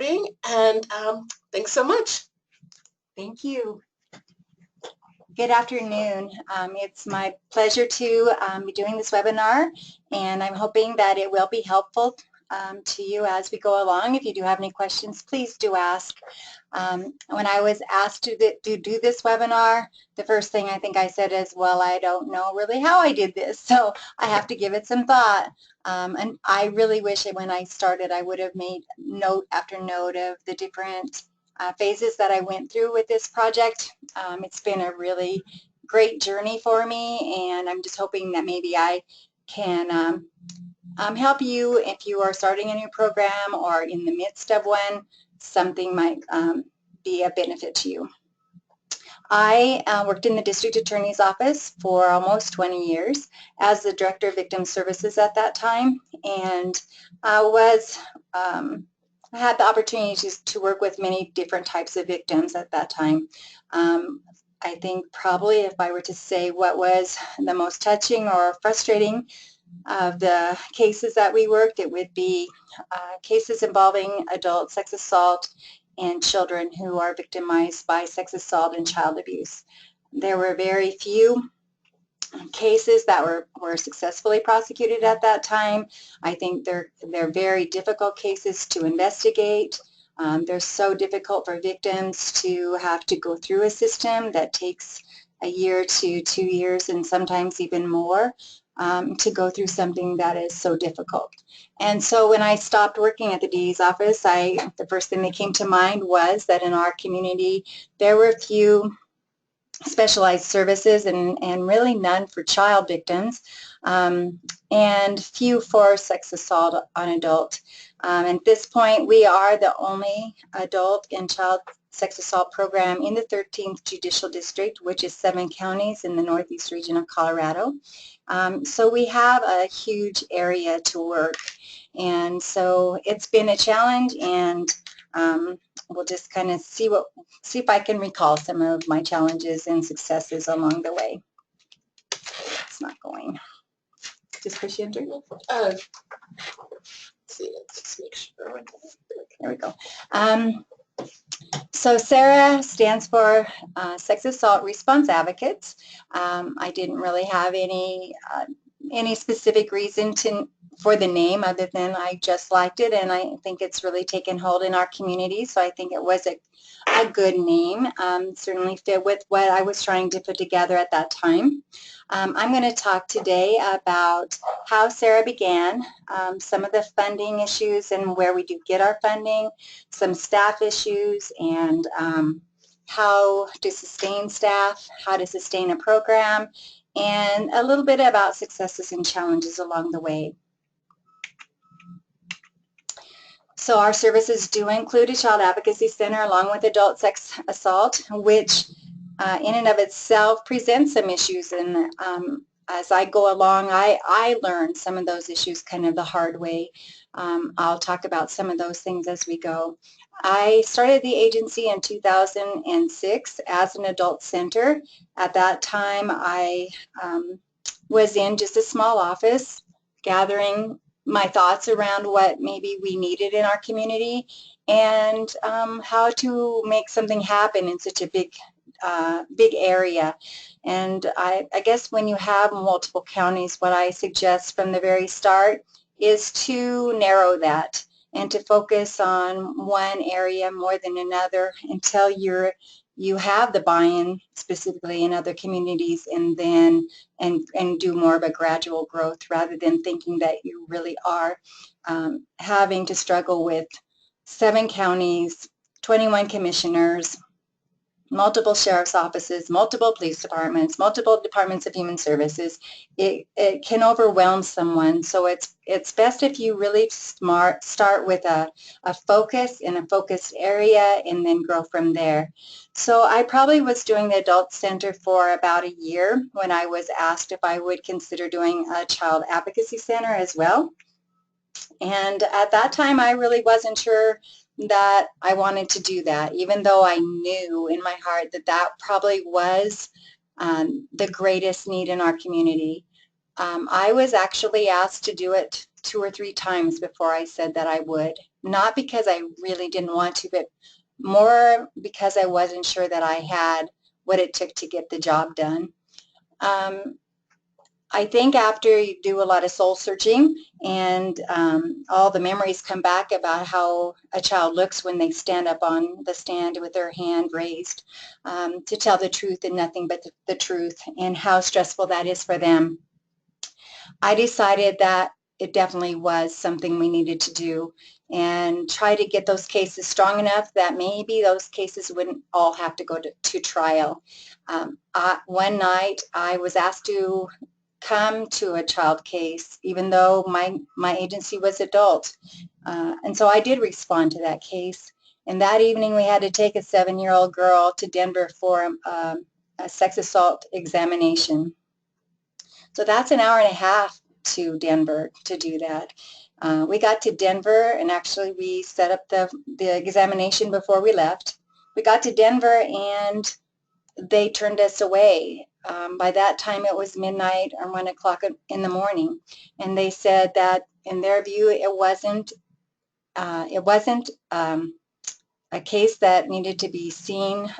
recording, and thanks so much. Thank you. Good afternoon. It's my pleasure to be doing this webinar, and I'm hoping that it will be helpful to you as we go along. If you do have any questions, please do ask. When I was asked to do this webinar, the first thing I think I said is, well, I don't know really how I did this, so I have to give it some thought. And I really wish that when I started I would have made note after note of the different phases that I went through with this project. It's been a really great journey for me, and I'm just hoping that maybe I can help you if you are starting a new program or in the midst of one. Something might be a benefit to you. I worked in the district attorney's office for almost 20 years as the director of victim services at that time, and I had the opportunity to work with many different types of victims at that time. I think probably if I were to say what was the most touching or frustrating of the cases that we worked, it would be cases involving adult sex assault and children who are victimized by sex assault and child abuse. There were very few cases that were successfully prosecuted at that time. I think they're very difficult cases to investigate. They're so difficult for victims to have to go through a system that takes a year to 2 years and sometimes even more to go through something that is so difficult. And so when I stopped working at the DA's office, the first thing that came to mind was that in our community there were few specialized services and really none for child victims, and few for sex assault on adult. At this point, we are the only adult and child sex assault program in the 13th Judicial District, which is 7 counties in the northeast region of Colorado. So we have a huge area to work, and so it's been a challenge, and we'll just kind of see if I can recall some of my challenges and successes along the way. It's not going. Just push enter. Let's see, let's just make sure. There we go. So SARA stands for Sex Assault Response Advocates. I didn't really have any specific reason for the name other than I just liked it, and I think it's really taken hold in our community, so I think it was a good name. Certainly fit with what I was trying to put together at that time. I'm going to talk today about how SARA began, some of the funding issues and where we do get our funding, some staff issues, and how to sustain staff, how to sustain a program, and a little bit about successes and challenges along the way. So our services do include a child advocacy center along with adult sex assault, which in and of itself presents some issues, and as I go along I learn some of those issues kind of the hard way. I'll talk about some of those things as we go. I started the agency in 2006 as an adult center. At that time I was in just a small office gathering my thoughts around what maybe we needed in our community and how to make something happen in such a big area. And I guess when you have multiple counties, what I suggest from the very start is to narrow that and to focus on one area more than another until you have the buy-in specifically in other communities, and then and do more of a gradual growth rather than thinking that you really are having to struggle with 7 counties, 21 commissioners, multiple sheriff's offices, multiple police departments, multiple departments of human services. It can overwhelm someone, so it's best if you really start with a focus in a focused area and then grow from there. So I probably was doing the adult center for about a year when I was asked if I would consider doing a child advocacy center as well. And at that time I really wasn't sure that I wanted to do that, even though I knew in my heart that that probably was the greatest need in our community. I was actually asked to do it 2 or 3 times before I said that I would. not because I really didn't want to, but more because I wasn't sure that I had what it took to get the job done. I think after you do a lot of soul searching and all the memories come back about how a child looks when they stand up on the stand with their hand raised to tell the truth and nothing but the truth, and how stressful that is for them, I decided that it definitely was something we needed to do and try to get those cases strong enough that maybe those cases wouldn't all have to go to trial. One night I was asked to come to a child case, even though my agency was adult. And so I did respond to that case. And that evening we had to take a 7-year-old girl to Denver for a sex assault examination. So that's an hour and a half to Denver to do that. We got to Denver, and actually we set up the examination before we left. We got to Denver and they turned us away. By that time it was midnight or 1 o'clock in the morning, and they said that in their view it wasn't a case that needed to be seen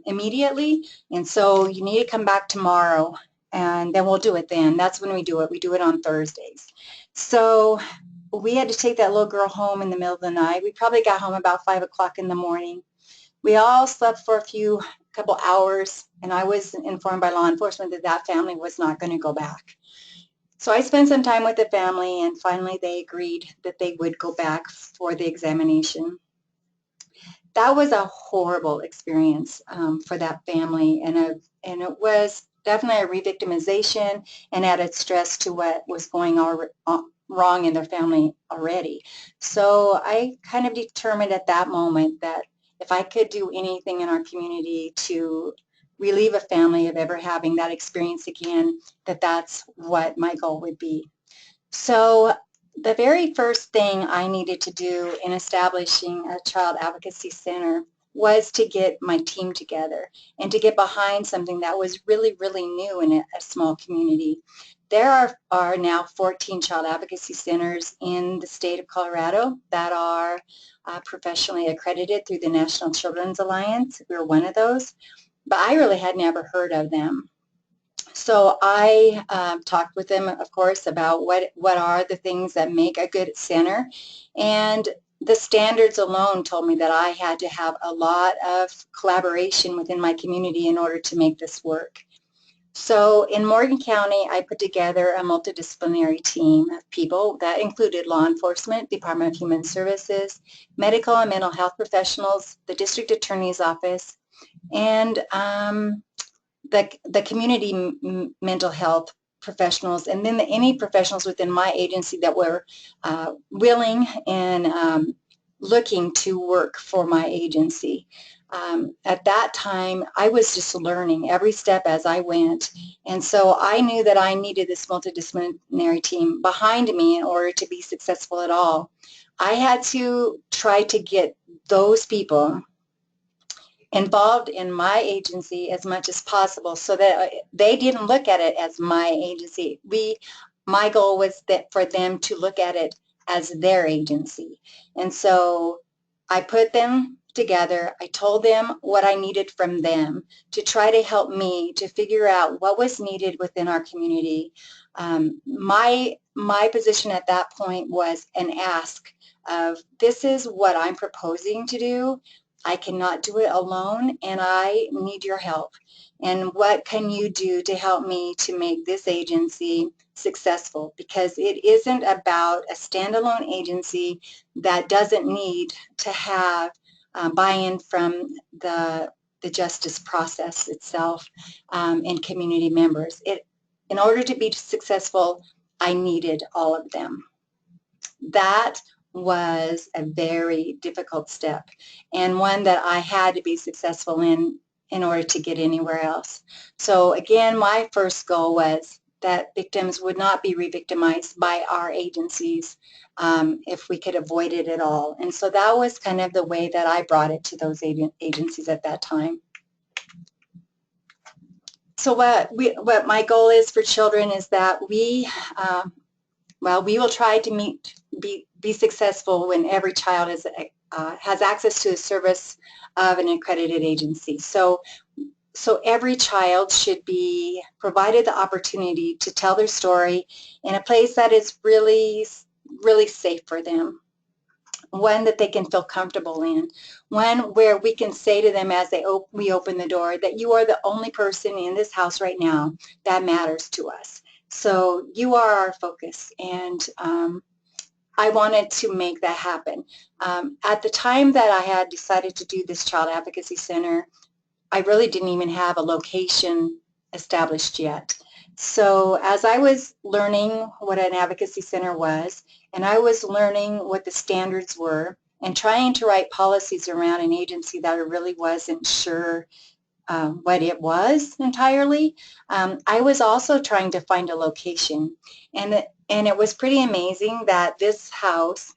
immediately, and so you need to come back tomorrow and then we'll do it then. That's when we do it. We do it on Thursdays. So we had to take that little girl home in the middle of the night. We probably got home about 5 o'clock in the morning. We all slept for a couple hours, and I was informed by law enforcement that that family was not going to go back. So I spent some time with the family, and finally they agreed that they would go back for the examination. That was a horrible experience for that family, and it was definitely a re-victimization and added stress to what was going wrong in their family already. So I kind of determined at that moment that if I could do anything in our community to relieve a family of ever having that experience again, that's what my goal would be. So the very first thing I needed to do in establishing a child advocacy center was to get my team together and to get behind something that was really, really new in a small community. There are now 14 child advocacy centers in the state of Colorado that are professionally accredited through the National Children's Alliance. We're one of those, but I really had never heard of them. So I talked with them, of course, about what are the things that make a good center, and the standards alone told me that I had to have a lot of collaboration within my community in order to make this work. So in Morgan County, I put together a multidisciplinary team of people that included law enforcement, Department of Human Services, medical and mental health professionals, the district attorney's office, and the community mental health professionals, and then any professionals within my agency that were willing and looking to work for my agency. At that time, I was just learning every step as I went, and so I knew that I needed this multidisciplinary team behind me in order to be successful at all. I had to try to get those people involved in my agency as much as possible so that they didn't look at it as my agency. My goal was that for them to look at it as their agency. And so I put them together. I told them what I needed from them to try to help me to figure out what was needed within our community. My position at that point was an ask of, this is what I'm proposing to do. I cannot do it alone, and I need your help. And what can you do to help me to make this agency successful? Because it isn't about a standalone agency that doesn't need to have buy-in from the justice process itself and community members. In order to be successful, I needed all of them. That was a very difficult step, and one that I had to be successful in order to get anywhere else. So again, my first goal was that victims would not be re-victimized by our agencies if we could avoid it at all. And so that was kind of the way that I brought it to those agencies at that time. So what my goal is for children is that we will try to be be successful when every child has access to the service of an accredited agency. So every child should be provided the opportunity to tell their story in a place that is really, really safe for them, one that they can feel comfortable in, one where we can say to them as we open the door that you are the only person in this house right now that matters to us. So you are our focus, and I wanted to make that happen. At the time that I had decided to do this Child Advocacy Center, I really didn't even have a location established yet. So as I was learning what an advocacy center was, and I was learning what the standards were, and trying to write policies around an agency that I really wasn't sure what it was entirely, I was also trying to find a location. And it was pretty amazing that this house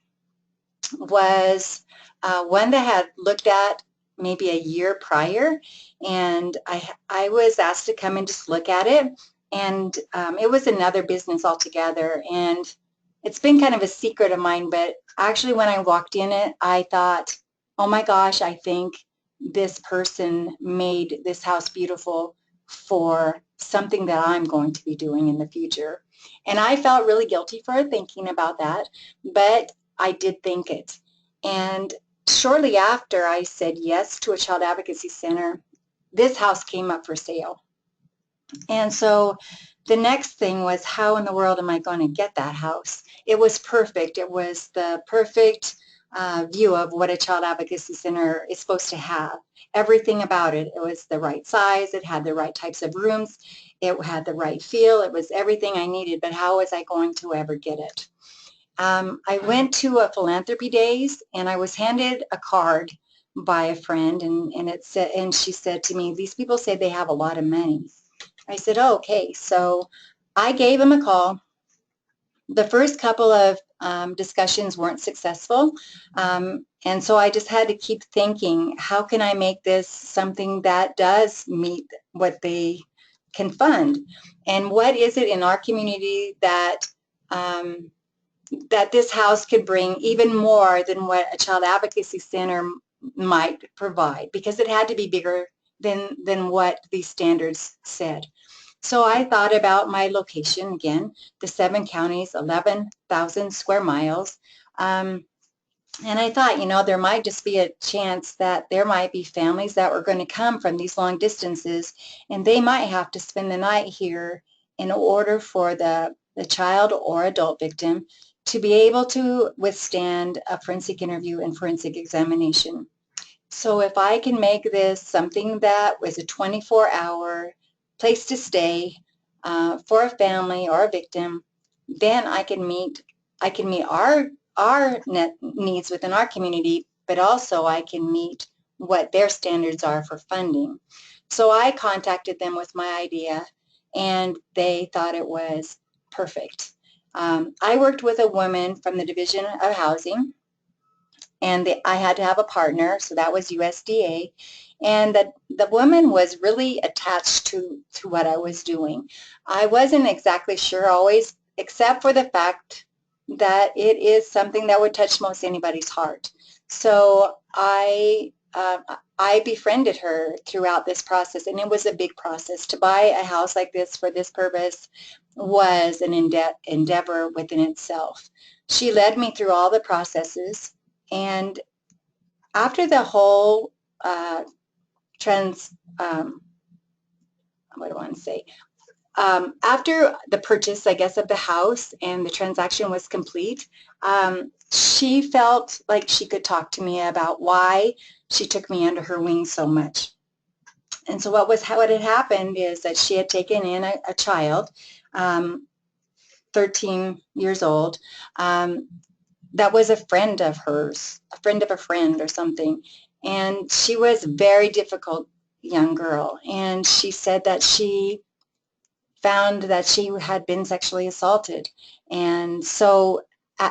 was one that I had looked at maybe a year prior, and I was asked to come and just look at it, and it was another business altogether, and it's been kind of a secret of mine, but actually when I walked in it, I thought, oh my gosh, I think this person made this house beautiful for something that I'm going to be doing in the future. And I felt really guilty for thinking about that, but I did think it. And shortly after I said yes to a child advocacy center, this house came up for sale. And so the next thing was, how in the world am I going to get that house? It was perfect. It was the perfect view of what a child advocacy center is supposed to have. Everything about it. It was the right size. It had the right types of rooms. It had the right feel. It was everything I needed, but how was I going to ever get it? I went to a philanthropy days, and I was handed a card by a friend, and it said, and she said to me, these people say they have a lot of money. I said, oh, okay. So I gave him a call. The first couple of discussions weren't successful, and so I just had to keep thinking, how can I make this something that does meet what they can fund, and what is it in our community that that this house could bring even more than what a child advocacy center might provide, because it had to be bigger than what these standards said. So I thought about my location again, the 7 counties, 11,000 square miles. And I thought, you know, there might just be a chance that there might be families that were going to come from these long distances, and they might have to spend the night here in order for the child or adult victim to be able to withstand a forensic interview and forensic examination. So if I can make this something that was a 24-hour place to stay for a family or a victim, then I can meet our needs within our community, but also I can meet what their standards are for funding. So I contacted them with my idea, and they thought it was perfect. I worked with a woman from the Division of Housing, and I had to have a partner, so that was USDA, and the woman was really attached to what I was doing. I wasn't exactly sure always, except for the fact that it is something that would touch most anybody's heart. So I befriended her throughout this process, and it was a big process. To buy a house like this for this purpose was an endeavor within itself. She led me through all the processes, and after the whole what do I want to say? After the purchase, I guess, of the house and the transaction was complete, she felt like she could talk to me about why she took me under her wing so much. And so what had happened is that she had taken in a child, 13 years old, that was a friend of hers, a friend of a friend or something. And she was a very difficult young girl. And she said that she found that she had been sexually assaulted. And so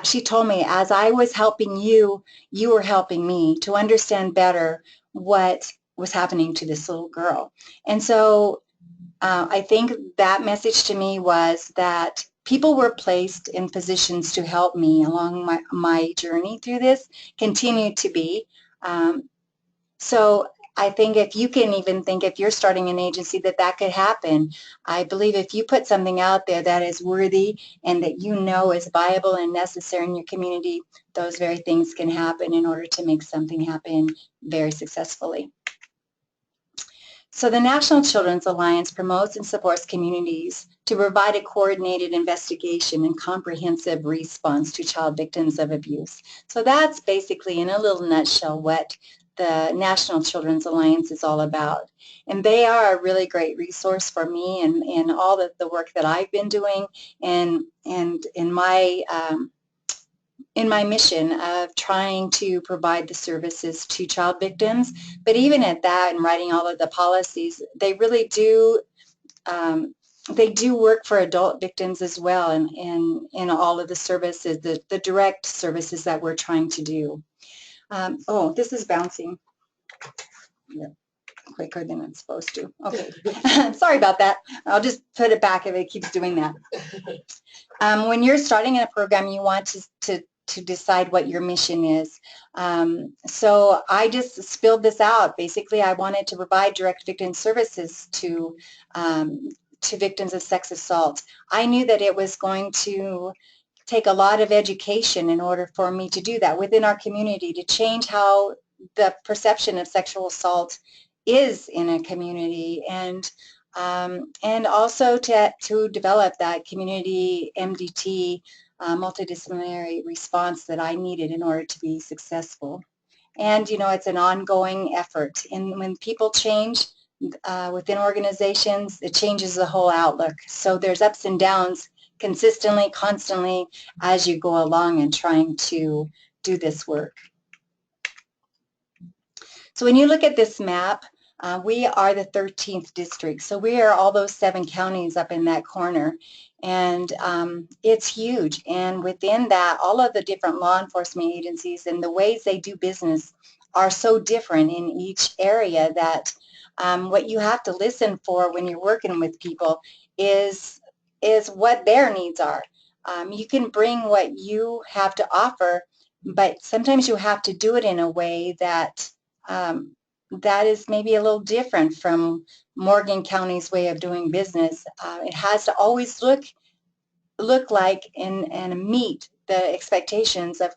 she told me, as I was helping you, you were helping me to understand better what was happening to this little girl. And so I think that message to me was that people were placed in positions to help me along my journey through this, continue to be. So I think if you can even think, if you're starting an agency, that could happen. I believe if you put something out there that is worthy and that you know is viable and necessary in your community, those very things can happen in order to make something happen very successfully. So the National Children's Alliance promotes and supports communities to provide a coordinated investigation and comprehensive response to child victims of abuse. So that's basically, in a little nutshell, what the National Children's Alliance is all about. And they are a really great resource for me and all the work that I've been doing and in my mission of trying to provide the services to child victims. But even at that, and writing all of the policies, they really do work for adult victims as well in all of the services, the direct services that we're trying to do. Oh, this is bouncing. Yeah, quicker than it's supposed to. Okay, sorry about that. I'll just put it back if it keeps doing that. When you're starting in a program, you want to decide what your mission is. So I just spilled this out. Basically, I wanted to provide direct victim services to victims of sex assault. I knew that it was going to take a lot of education in order for me to do that within our community, to change how the perception of sexual assault is in a community, and also to develop that community MDT multidisciplinary response that I needed in order to be successful. And it's an ongoing effort, and when people change within organizations, it changes the whole outlook. So there's ups and downs consistently, constantly, as you go along and trying to do this work. So when you look at this map, we are the 13th district. So we are all those 7 counties up in that corner. And it's huge. And within that, all of the different law enforcement agencies and the ways they do business are so different in each area that what you have to listen for when you're working with people is what their needs are. You can bring what you have to offer, but sometimes you have to do it in a way that that is maybe a little different from Morgan County's way of doing business. It has to always look like and meet the expectations of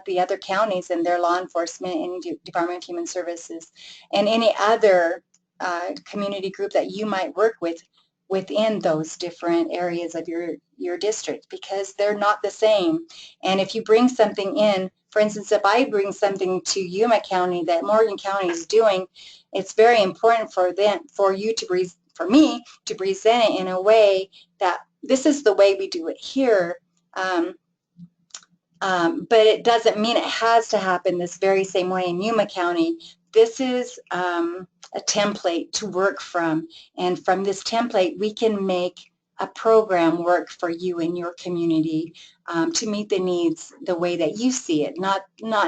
the other counties and their law enforcement and Department of Human Services and any other community group that you might work with within those different areas of your district, because they're not the same. And if you bring something in, for instance, if I bring something to Yuma County that Morgan County is doing, it's very important for me to present it in a way that this is the way we do it here. But it doesn't mean it has to happen this very same way in Yuma County. This is a template to work from, and from this template we can make a program work for you in your community to meet the needs the way that you see it, not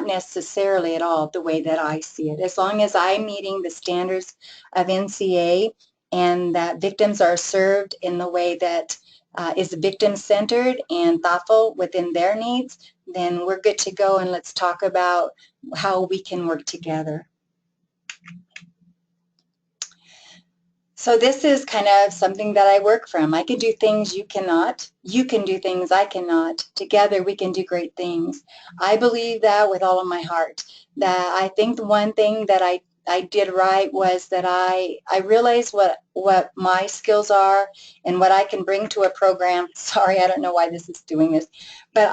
necessarily at all the way that I see it. As long as I'm meeting the standards of NCA and that victims are served in the way that is victim-centered and thoughtful within their needs, then we're good to go, and let's talk about how we can work together. So this is kind of something that I work from. I can do things you cannot. You can do things I cannot. Together we can do great things. I believe that with all of my heart. That I think the one thing that I did right was that I realized what my skills are and what I can bring to a program. Sorry, I don't know why this is doing this, but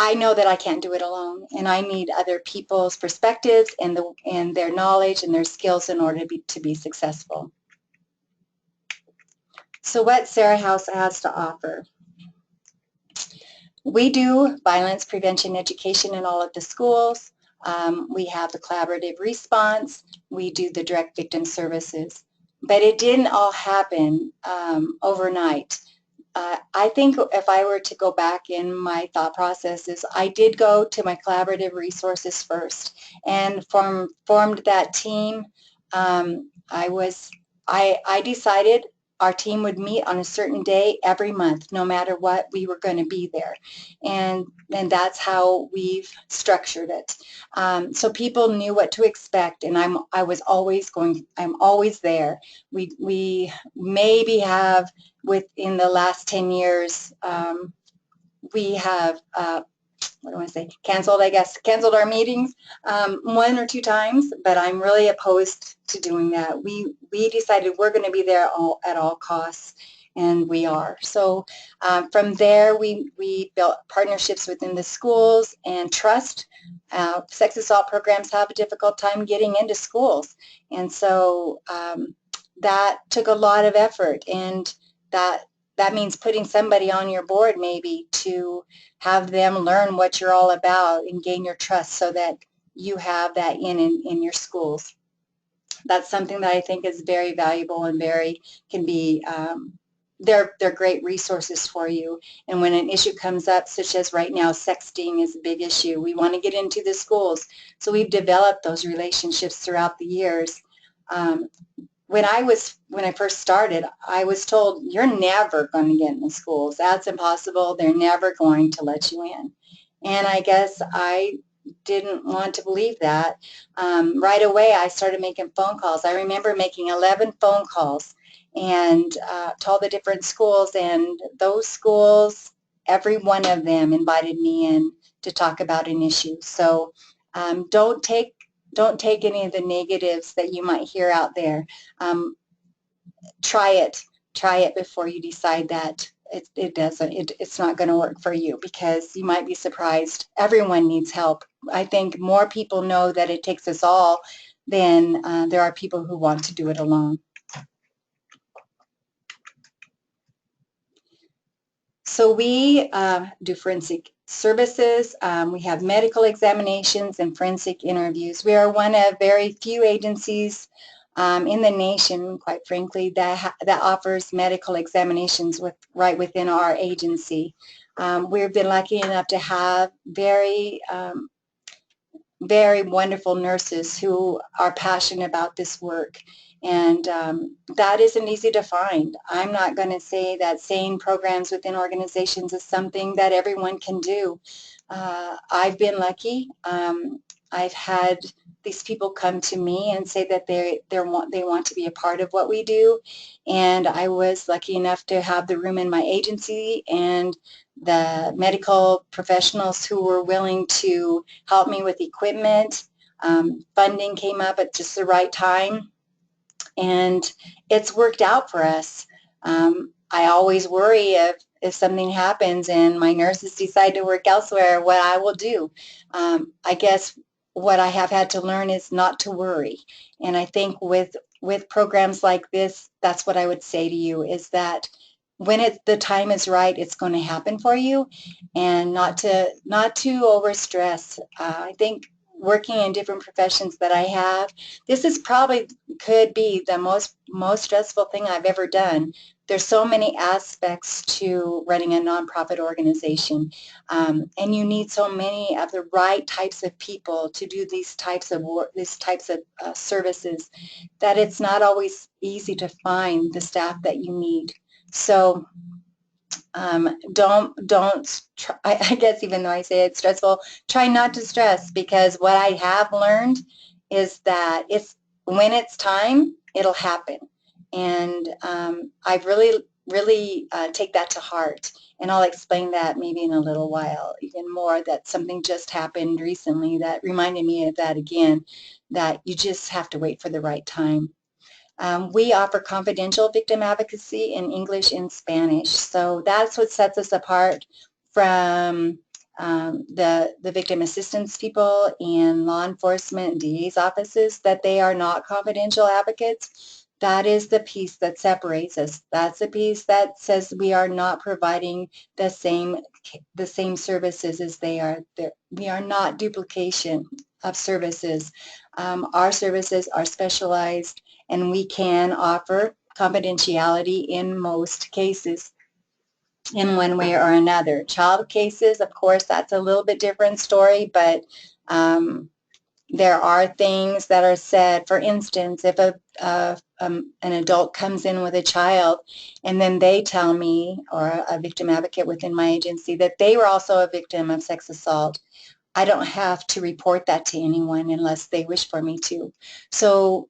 I know that I can't do it alone, and I need other people's perspectives and their knowledge and their skills in order to be successful. So what Sarah House has to offer. We do violence prevention education in all of the schools. We have the collaborative response. We do the direct victim services. But it didn't all happen overnight. I think if I were to go back in my thought processes, I did go to my collaborative resources first and formed that team. I decided our team would meet on a certain day every month, no matter what, we were going to be there. And that's how we've structured it. So people knew what to expect, and I'm always there. We maybe have, within the last 10 years, we have what do I want to say, canceled our meetings one or two times, but I'm really opposed to doing that. We decided we're going to be there at all costs, and we are. So from there, we built partnerships within the schools and trust. Sex assault programs have a difficult time getting into schools, and so that took a lot of effort, and that means putting somebody on your board maybe to have them learn what you're all about and gain your trust so that you have that in your schools. That's something that I think is very valuable and can be, they're great resources for you. And when an issue comes up, such as right now, sexting is a big issue. We want to get into the schools. So we've developed those relationships throughout the years. When I first started, I was told, you're never going to get in the schools. That's impossible. They're never going to let you in. And I guess I didn't want to believe that. Right away, I started making phone calls. I remember making 11 phone calls and to all the different schools, and those schools, every one of them invited me in to talk about an issue. So don't take any of the negatives that you might hear out there. Try it before you decide that it's not going to work for you, because you might be surprised. Everyone needs help. I think more people know that it takes us all than there are people who want to do it alone. So we do forensic services. We have medical examinations and forensic interviews. We are one of very few agencies in the nation, quite frankly, that offers medical examinations right within our agency. We've been lucky enough to have very wonderful nurses who are passionate about this work, and that isn't easy to find. I'm not going to say that SANE programs within organizations is something that everyone can do. I've been lucky. I've had these people come to me and say that they want to be a part of what we do, and I was lucky enough to have the room in my agency and the medical professionals who were willing to help me with equipment. Funding came up at just the right time, and it's worked out for us. I always worry if something happens and my nurses decide to work elsewhere, what I will do. I guess what I have had to learn is not to worry. And I think with programs like this, that's what I would say to you, is that when the time is right, it's going to happen for you, and not to overstress. I think working in different professions that I have, this is probably could be the most stressful thing I've ever done. There's so many aspects to running a nonprofit organization, and you need so many of the right types of people to do these types of work, services, that it's not always easy to find the staff that you need. So don't try, I guess, even though I say it's stressful, try not to stress, because what I have learned is that when it's time, it'll happen. And I've really take that to heart, and I'll explain that maybe in a little while even more. That something just happened recently that reminded me of that again, that you just have to wait for the right time. We offer confidential victim advocacy in English and Spanish. So that's what sets us apart from the victim assistance people in law enforcement and DA's offices, that they are not confidential advocates. That is the piece that separates us. That's the piece that says we are not providing the same services as they are. We are not duplication of services. Our services are specialized, and we can offer confidentiality in most cases in one way or another. Child cases, of course, that's a little bit different story, but There are things that are said. For instance, if an adult comes in with a child and then they tell me, or a victim advocate within my agency, that they were also a victim of sex assault, I don't have to report that to anyone unless they wish for me to. So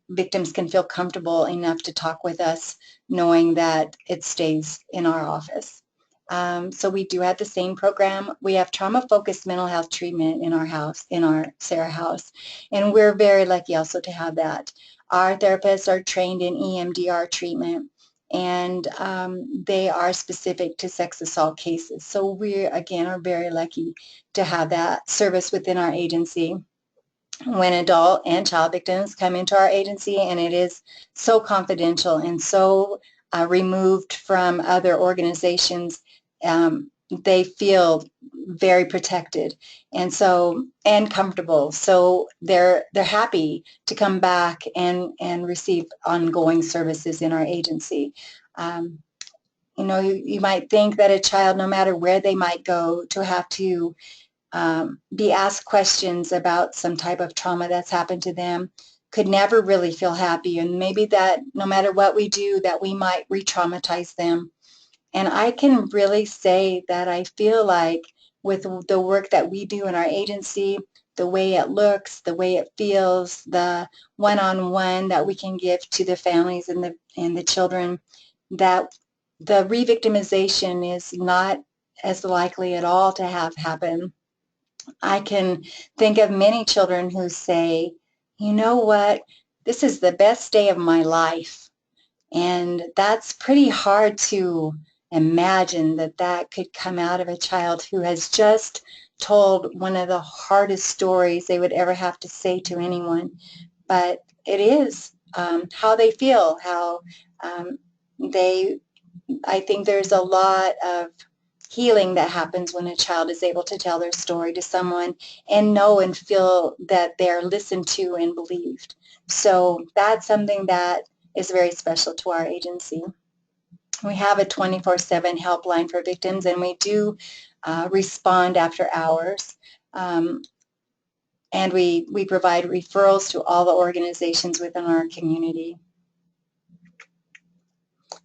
victims can feel comfortable enough to talk with us knowing that it stays in our office. So we do have the same program. We have trauma-focused mental health treatment in our house, in our Sarah house, and we're very lucky also to have that. Our therapists are trained in EMDR treatment, and they are specific to sex assault cases. So we, again, are very lucky to have that service within our agency. When adult and child victims come into our agency, and it is so confidential and so removed from other organizations, they feel very protected and comfortable. So they're happy to come back and receive ongoing services in our agency. You might think that a child, no matter where they might go, to have to be asked questions about some type of trauma that's happened to them, could never really feel happy, and maybe that no matter what we do, that we might re-traumatize them. And I can really say that I feel like with the work that we do in our agency, the way it looks, the way it feels, the one-on-one that we can give to the families and the children, that the re-victimization is not as likely at all to have happen. I can think of many children who say, you know what, this is the best day of my life. And that's pretty hard to imagine that that could come out of a child who has just told one of the hardest stories they would ever have to say to anyone. But it is how they feel, how um, they, I think there's a lot of healing that happens when a child is able to tell their story to someone and know and feel that they're listened to and believed. So that's something that is very special to our agency. We have a 24/7 helpline for victims, and we do respond after hours. And we provide referrals to all the organizations within our community.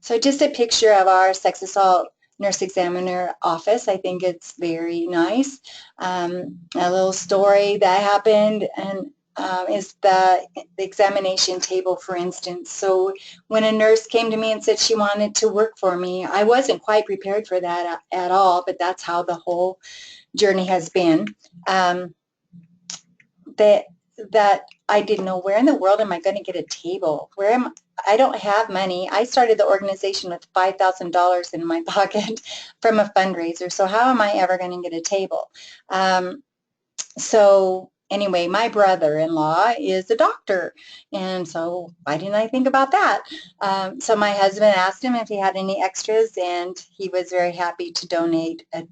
So just a picture of our sex assault nurse examiner office. I think it's very nice. A little story that happened and is the examination table, for instance. So when a nurse came to me and said she wanted to work for me, I wasn't quite prepared for that at all, but that's how the whole journey has been. That I didn't know, where in the world am I going to get a table? I don't have money. I started the organization with $5,000 in my pocket from a fundraiser, so how am I ever going to get a table? So anyway, my brother-in-law is a doctor, and so why didn't I think about that? So my husband asked him if he had any extras, and he was very happy to donate an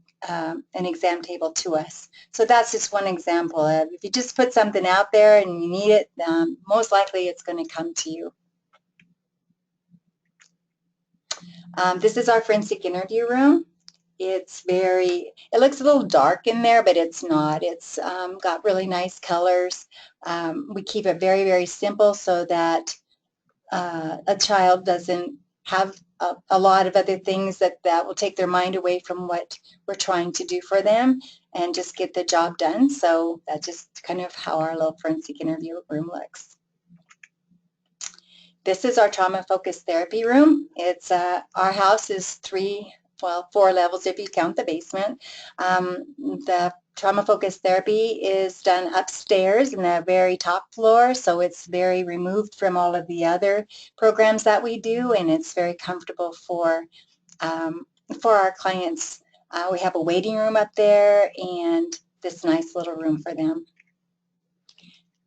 exam table to us. So that's just one example of, if you just put something out there and you need it, most likely it's going to come to you. This is our forensic interview room. It looks a little dark in there, but it's not. It's got really nice colors. We keep it very, very simple so that a child doesn't have a lot of other things that will take their mind away from what we're trying to do for them and just get the job done. So that's just kind of how our little forensic interview room looks. This is our trauma-focused therapy room. It's our house is 4 levels if you count the basement. The trauma-focused therapy is done upstairs in the very top floor, so it's very removed from all of the other programs that we do, and it's very comfortable for our clients. We have a waiting room up there and this nice little room for them.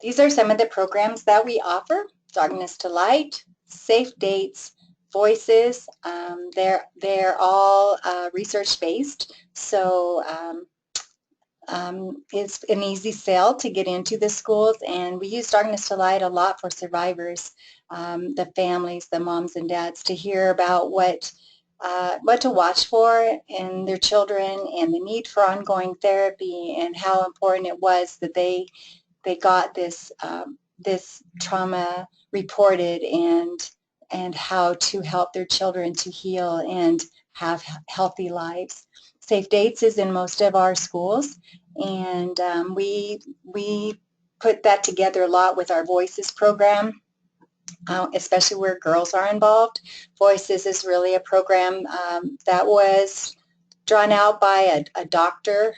These are some of the programs that we offer: Darkness to Light, Safe Dates, Voices. They're all research-based, so it's an easy sell to get into the schools, and we use Darkness to Light a lot for survivors, the families, the moms and dads, to hear about what to watch for in their children and the need for ongoing therapy and how important it was that they they got this this trauma reported, and how to help their children to heal and have healthy lives. Safe Dates is in most of our schools, and we put that together a lot with our Voices program, especially where girls are involved. Voices is really a program that was drawn out by a doctor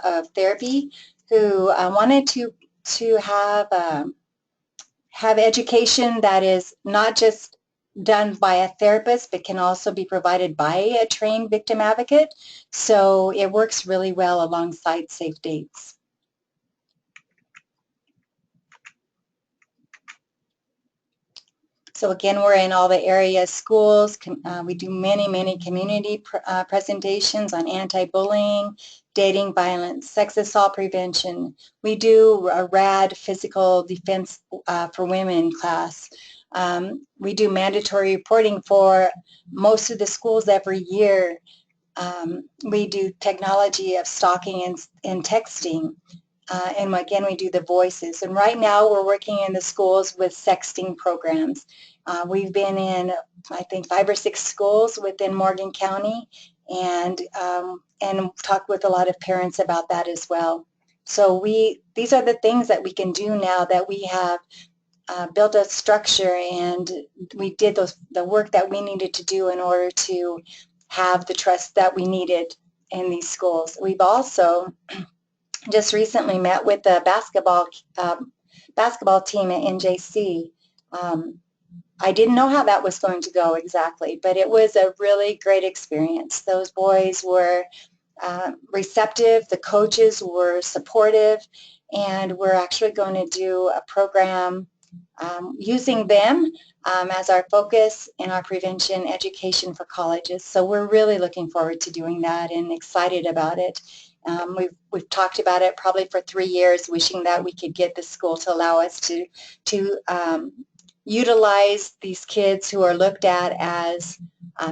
of therapy who wanted to have education that is not just done by a therapist, but can also be provided by a trained victim advocate. So it works really well alongside Safe Dates. So again, we're in all the area schools. We do many community presentations on anti-bullying, dating violence, sex assault prevention. We do a RAD physical defense for women class. We do mandatory reporting for most of the schools every year. We do technology of stalking and texting. And again, we do the Voices. And right now we're working in the schools with sexting programs. We've been in, I think, 5 or 6 schools within Morgan County, and talked with a lot of parents about that as well. So these are the things that we can do now that we have built a structure, and we did the work that we needed to do in order to have the trust that we needed in these schools. We've also just recently met with the basketball team at NJC. I didn't know how that was going to go exactly, but it was a really great experience. Those boys were receptive, the coaches were supportive, and we're actually going to do a program using them as our focus in our prevention education for colleges. So we're really looking forward to doing that and excited about it. We've talked about it probably for 3 years, wishing that we could get the school to allow us to utilize these kids who are looked at as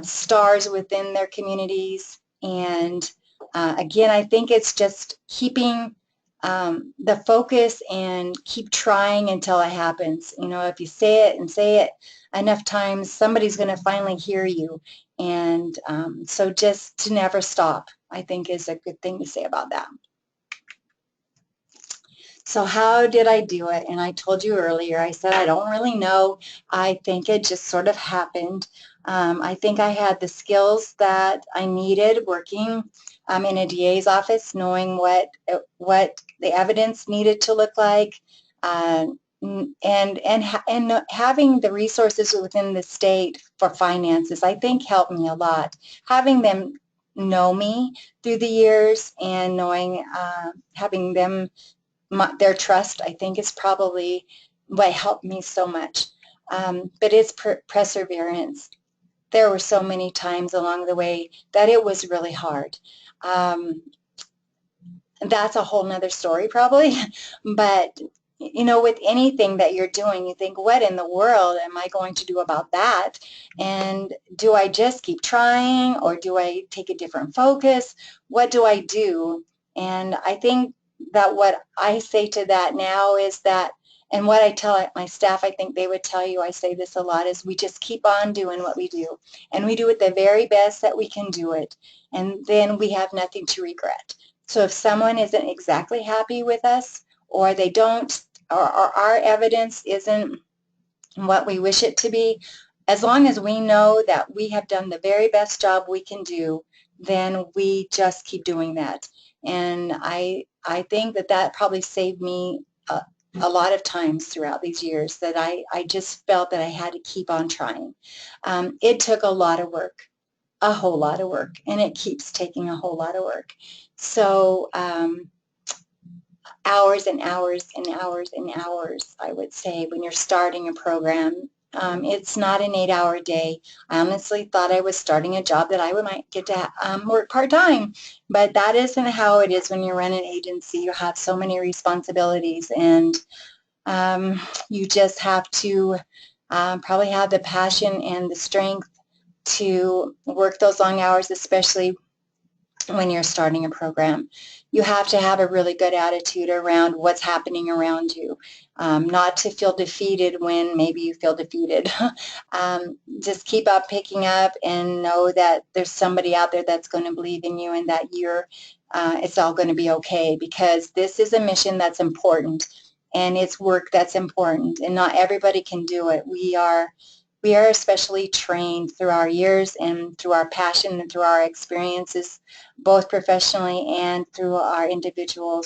stars within their communities. And again, I think it's just keeping the focus and keep trying until it happens. You know, if you say it and say it enough times, somebody's going to finally hear you. And so just to never stop, I think, is a good thing to say about that. So how did I do it? And I told you earlier, I said I don't really know. I think it just sort of happened. I think I had the skills that I needed working in a DA's office, knowing what the evidence needed to look like, and having the resources within the state for finances, I think, helped me a lot. Having them know me through the years and knowing, having them, their trust, I think, is probably what helped me so much. But it's perseverance. There were so many times along the way that it was really hard. That's a whole nother story probably, but you know, with anything that you're doing, you think, what in the world am I going to do about that? And do I just keep trying, or do I take a different focus? What do I do? And I think that what I say to that now is that, and what I tell my staff, I think they would tell you, I say this a lot, is we just keep on doing what we do. And we do it the very best that we can do it. And then we have nothing to regret. So if someone isn't exactly happy with us, or they don't, or our evidence isn't what we wish it to be, as long as we know that we have done the very best job we can do, then we just keep doing that. And I think that probably saved me a lot of times throughout these years, that I just felt that I had to keep on trying. It took a lot of work, a whole lot of work, and it keeps taking a whole lot of work. So hours and hours and hours and hours, I would say, when you're starting a program. It's not an 8-hour day. I honestly thought I was starting a job that I might get to work part-time, but that isn't how it is when you run an agency. You have so many responsibilities, and you just have to probably have the passion and the strength to work those long hours, especially when you're starting a program. You have to have a really good attitude around what's happening around you, not to feel defeated when maybe you feel defeated. Just keep up picking up and know that there's somebody out there that's going to believe in you and that it's all going to be okay, because this is a mission that's important and it's work that's important, and not everybody can do it. We are especially trained through our years and through our passion and through our experiences, both professionally and through our individual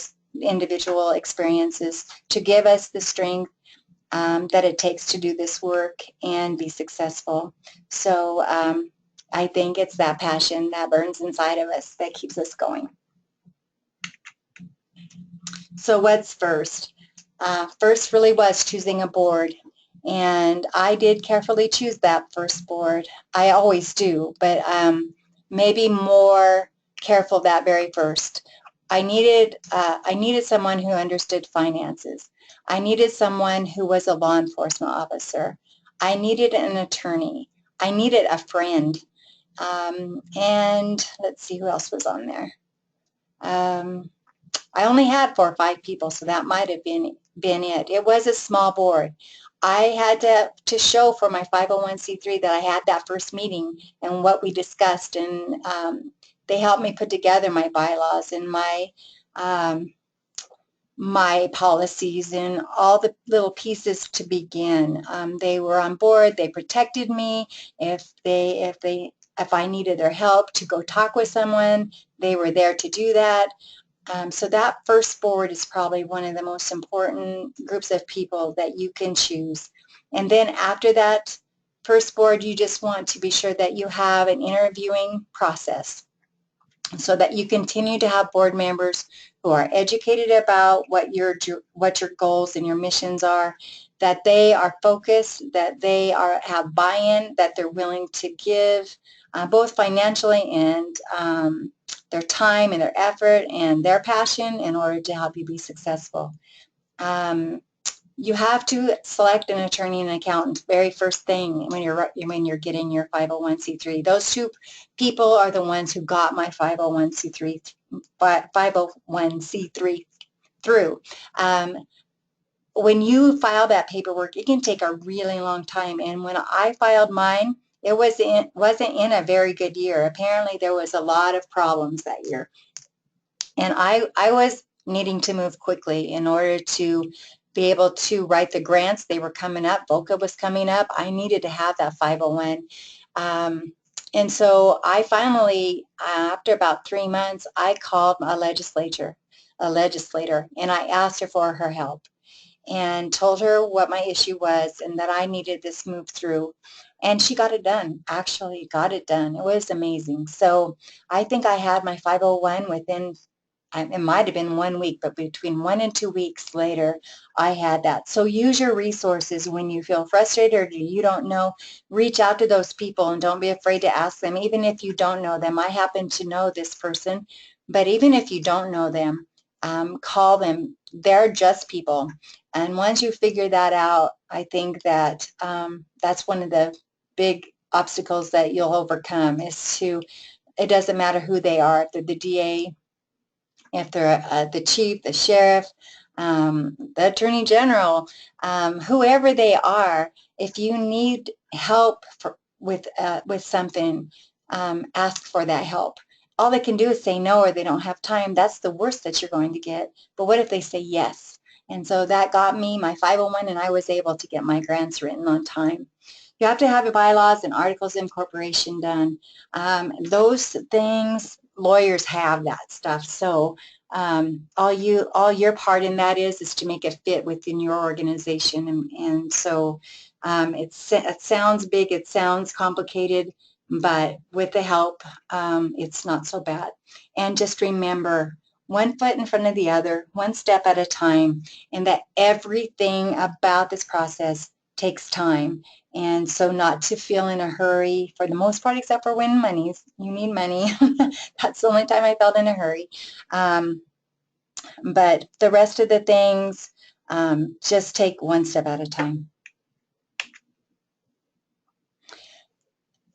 experiences, to give us the strength that it takes to do this work and be successful. So I think it's that passion that burns inside of us that keeps us going. So what's first? First really was choosing a board. And I did carefully choose that first board. I always do, but maybe more careful that very first. I needed someone who understood finances. I needed someone who was a law enforcement officer. I needed an attorney. I needed a friend. And let's see who else was on there. I only had 4 or 5 people, so that might have been it. It was a small board. I had to show for my 501c3 that I had that first meeting and what we discussed, and they helped me put together my bylaws and my policies and all the little pieces to begin. They were on board. They protected me. If I needed their help to go talk with someone, they were there to do that. So that first board is probably one of the most important groups of people that you can choose. And then after that first board, you just want to be sure that you have an interviewing process so that you continue to have board members who are educated about what your goals and your missions are, that they are focused, that they have buy-in, that they're willing to give both financially and their time and their effort and their passion in order to help you be successful. You have to select an attorney and an accountant very first thing when you're getting your 501c3. Those 2 people are the ones who got my 501c3 through. When you file that paperwork, it can take a really long time, and when I filed mine, it wasn't in a very good year. Apparently there was a lot of problems that year, and I was needing to move quickly in order to be able to write the grants. They were coming up. VOCA was coming up. I needed to have that 501. And so I finally, after about 3 months, I called a legislator, and I asked her for her help and told her what my issue was and that I needed this move through. And she got it done, actually got it done. It was amazing. So I think I had my 501 within, it might have been 1 week, but between 1 and 2 weeks later, I had that. So use your resources when you feel frustrated or you don't know. Reach out to those people and don't be afraid to ask them, even if you don't know them. I happen to know this person, but even if you don't know them, call them. They're just people. And once you figure that out, I think that that's one of the big obstacles that you'll overcome is it doesn't matter who they are, if they're the DA, if they're the chief, the sheriff, the attorney general, whoever they are, if you need help with something, ask for that help. All they can do is say no or they don't have time. That's the worst that you're going to get. But what if they say yes? And so that got me my 501, and I was able to get my grants written on time. You have to have your bylaws and articles of incorporation done. Those things, lawyers have that stuff. So all your part in that is to make it fit within your organization. And so it sounds big, it sounds complicated, but with the help, it's not so bad. And just remember, 1 foot in front of the other, 1 step at a time, and that everything about this process takes time. And so not to feel in a hurry for the most part, except for when you need money. That's the only time I felt in a hurry. But the rest of the things, just take 1 step at a time.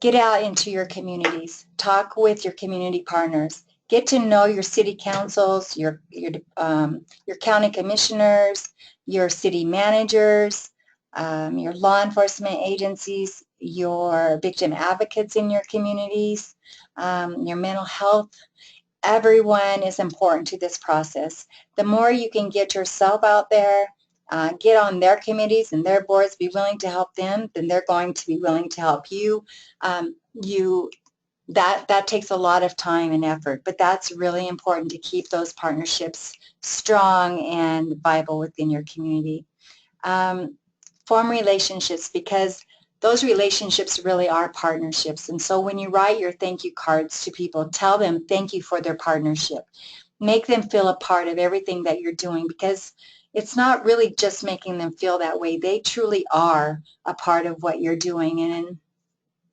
Get out into your communities. Talk with your community partners. Get to know your city councils, your county commissioners, your city managers, your law enforcement agencies, your victim advocates in your communities, your mental health. Everyone is important to this process. The more you can get yourself out there, get on their committees and their boards, be willing to help them, then they're going to be willing to help you. That takes a lot of time and effort, but that's really important to keep those partnerships strong and viable within your community. Form relationships, because those relationships really are partnerships. And so when you write your thank you cards to people, tell them thank you for their partnership. Make them feel a part of everything that you're doing, because it's not really just making them feel that way. They truly are a part of what you're doing. And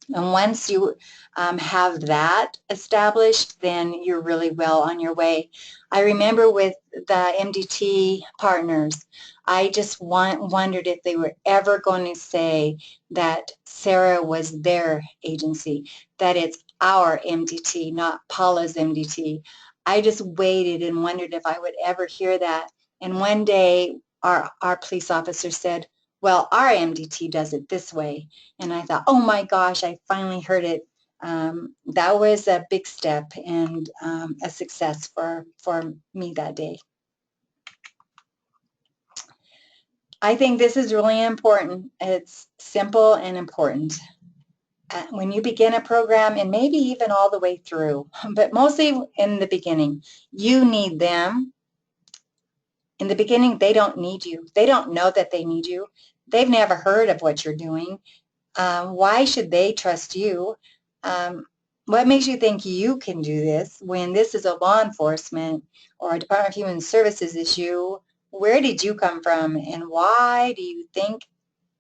once you have that established, then you're really well on your way. I remember with the MDT partners, I just wondered if they were ever going to say that Sarah was their agency, that it's our MDT, not Paula's MDT. I just waited and wondered if I would ever hear that. And one day our police officer said, well, our MDT does it this way. And I thought, oh my gosh, I finally heard it. That was a big step and a success for me that day. I think this is really important. It's simple and important. When you begin a program, and maybe even all the way through, but mostly in the beginning, you need them. In the beginning, they don't need you. They don't know that they need you. They've never heard of what you're doing. Why should they trust you? What makes you think you can do this when this is a law enforcement or a Department of Human Services issue? Where did you come from, and why do you think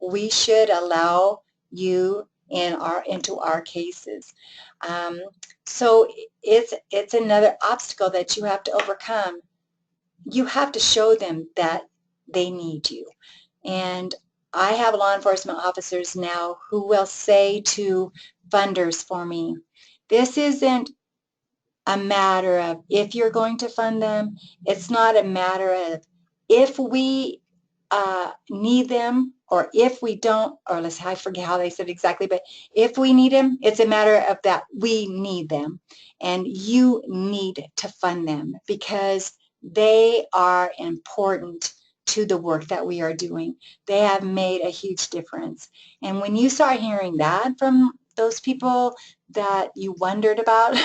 we should allow you into our cases? So it's another obstacle that you have to overcome. You have to show them that they need you. And I have law enforcement officers now who will say to funders for me, this isn't a matter of if you're going to fund them. It's not a matter of if we need them or if we don't, or I forget how they said exactly, but if we need them, it's a matter of that we need them. And you need to fund them because they are important to the work that we are doing. They have made a huge difference. And when you start hearing that from those people that you wondered about,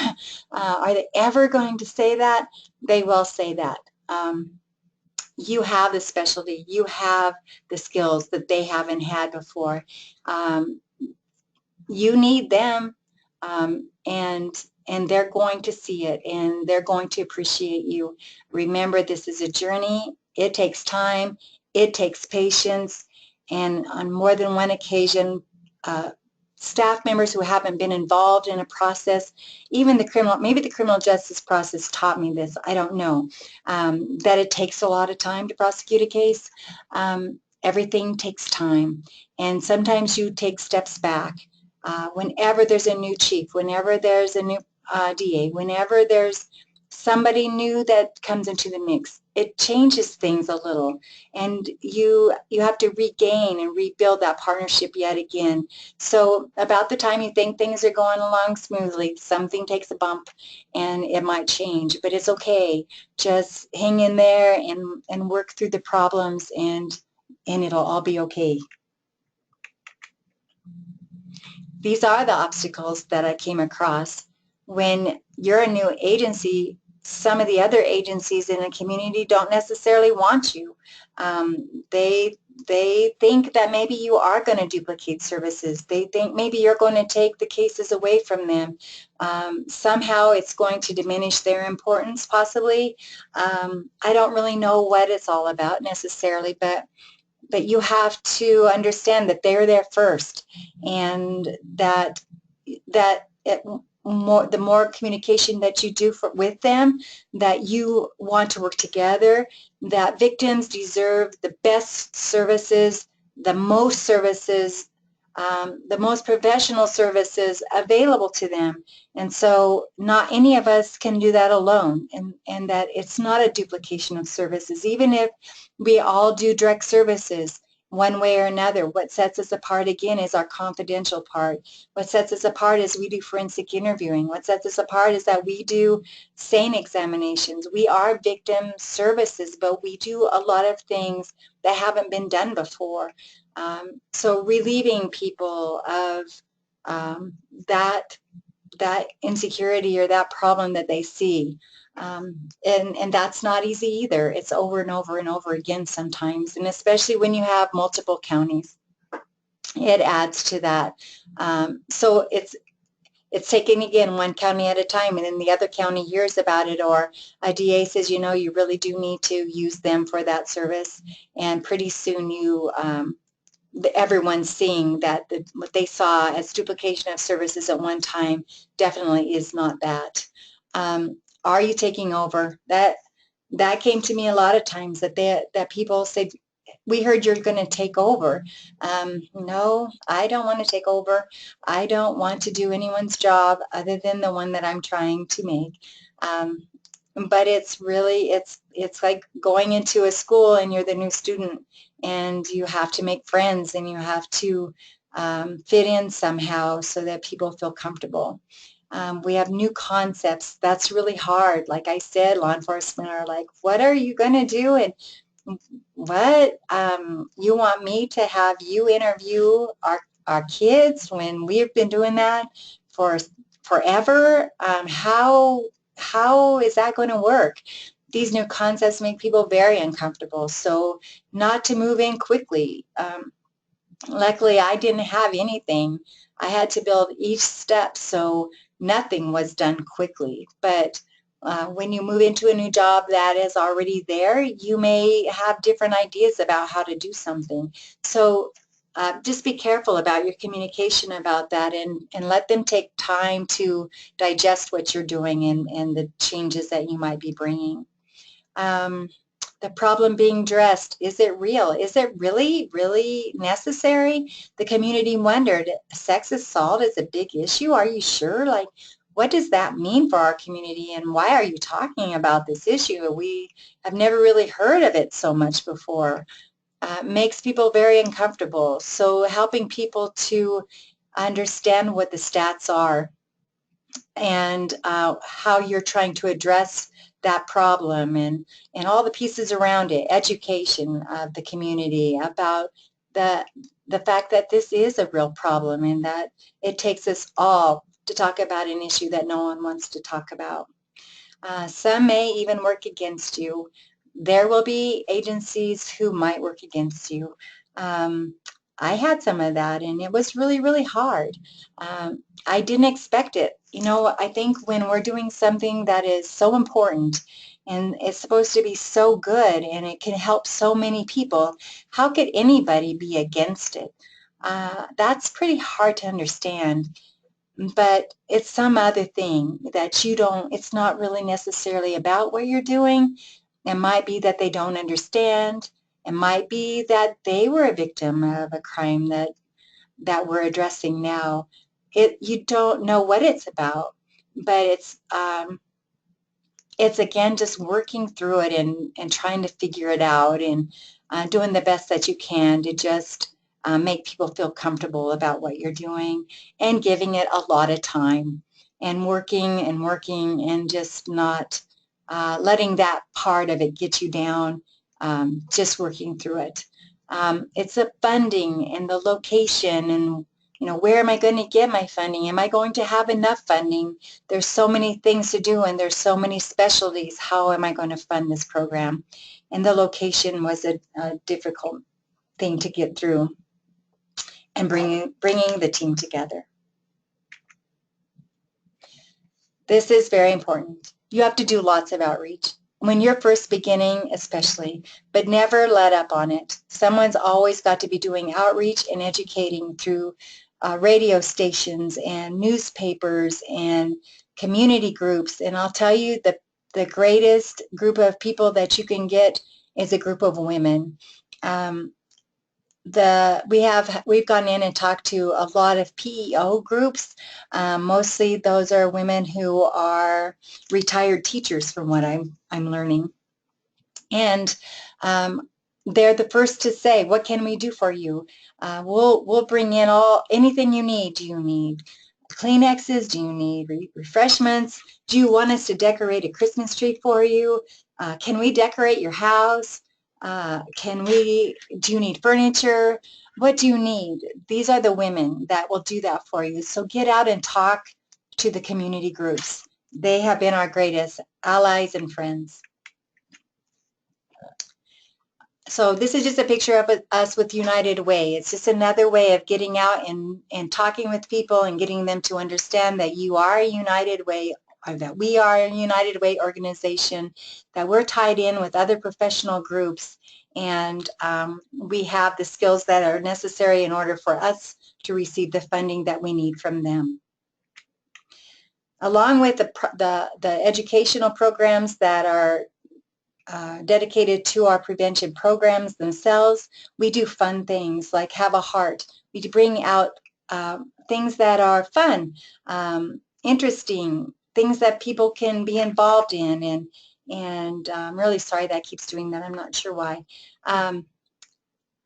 are they ever going to say that? They will say that. You have the specialty, you have the skills that they haven't had before. You need them, and they're going to see it, and they're going to appreciate you. Remember, this is a journey. It takes time. It takes patience. And on more than one occasion, staff members who haven't been involved in a process, even maybe the criminal justice process taught me this, I don't know, that it takes a lot of time to prosecute a case. Everything takes time. And sometimes you take steps back. Whenever there's a new chief, whenever there's a new DA, whenever there's somebody new that comes into the mix, it changes things a little, and you have to regain and rebuild that partnership yet again. So about the time you think things are going along smoothly, something takes a bump and it might change, but it's okay. Just hang in there and work through the problems, and it'll all be okay. These are the obstacles that I came across. When you're a new agency, some of the other agencies in the community don't necessarily want you. They think that maybe you are going to duplicate services. They think maybe you're going to take the cases away from them. Somehow it's going to diminish their importance, possibly. I don't really know what it's all about necessarily, but you have to understand that they're there first, and that the more communication that you do with them, that you want to work together, that victims deserve the best services, the most services, the most professional services available to them. And so not any of us can do that alone, and that it's not a duplication of services. Even if we all do direct services one way or another, what sets us apart again is our confidential part. What sets us apart is we do forensic interviewing. What sets us apart is that we do SANE examinations. We are victim services, but we do a lot of things that haven't been done before. So relieving people of that insecurity or that problem that they see. And that's not easy either. It's over and over and over again sometimes, and especially when you have multiple counties, it adds to that. So it's taking, again, one county at a time, and then the other county hears about it, or a DA says, you know, you really do need to use them for that service, and pretty soon you everyone's seeing that what they saw as duplication of services at one time definitely is not that. Are you taking over? That came to me a lot of times, that people say, we heard you're going to take over. No, I don't want to take over. I don't want to do anyone's job other than the one that I'm trying to make. But it's really, it's like going into a school and you're the new student, and you have to make friends, and you have to fit in somehow so that people feel comfortable. We have new concepts. That's really hard. Like I said, law enforcement are like, what are you going to do? And what? You want me to have you interview our kids when we've been doing that for forever? How is that going to work? These new concepts make people very uncomfortable, so not to move in quickly. Luckily, I didn't have anything. I had to build each step, so nothing was done quickly. But when you move into a new job that is already there, you may have different ideas about how to do something. So just be careful about your communication about that, and let them take time to digest what you're doing, and the changes that you might be bringing. The problem being addressed, is it real? Is it really, really necessary? The community wondered, sex assault is a big issue? Are you sure? Like, what does that mean for our community, and why are you talking about this issue? We have never really heard of it so much before. Makes people very uncomfortable. So helping people to understand what the stats are, and how you're trying to address that problem, and all the pieces around it, education of the community about the fact that this is a real problem, and that it takes us all to talk about an issue that no one wants to talk about. Some may even work against you. There will be agencies who might work against you. I had some of that, and it was really, really hard. I didn't expect it. You know, I think when we're doing something that is so important, and it's supposed to be so good, and it can help so many people, how could anybody be against it? That's pretty hard to understand. But it's some other thing that you don't, it's not really necessarily about what you're doing. It might be that they don't understand. It might be that they were a victim of a crime that we're addressing now. You don't know what it's about, but it's again just working through it, and trying to figure it out, and doing the best that you can to just make people feel comfortable about what you're doing, and giving it a lot of time, and working and working, and just not letting that part of it get you down, just working through it. It's the funding and the location, and you know, where am I going to get my funding? Am I going to have enough funding? There's so many things to do, and there's so many specialties. How am I going to fund this program? And the location was a difficult thing to get through, and bringing the team together. This is very important. You have to do lots of outreach. When you're first beginning, especially, but never let up on it. Someone's always got to be doing outreach and educating through radio stations and newspapers and community groups. And I'll tell you, the greatest group of people that you can get is a group of women. we've gone in and talked to a lot of PEO groups. Mostly those are women who are retired teachers, from what I'm learning. And they're the first to say, what can we do for you? We'll bring in anything you need. Do you need Kleenexes? Do you need refreshments? Do you want us to decorate a Christmas tree for you? Can we decorate your house? Do you need furniture? What do you need? These are the women that will do that for you. So get out and talk to the community groups. They have been our greatest allies and friends. So this is just a picture of us with United Way. It's just another way of getting out and talking with people and getting them to understand that you are a United Way, or that we are a United Way organization, that we're tied in with other professional groups, and we have the skills that are necessary in order for us to receive the funding that we need from them. Along with the educational programs that are dedicated to our prevention programs themselves, we do fun things like Have a Heart. We bring out things that are fun, interesting, things that people can be involved in, and I'm really sorry that keeps doing that. I'm not sure why.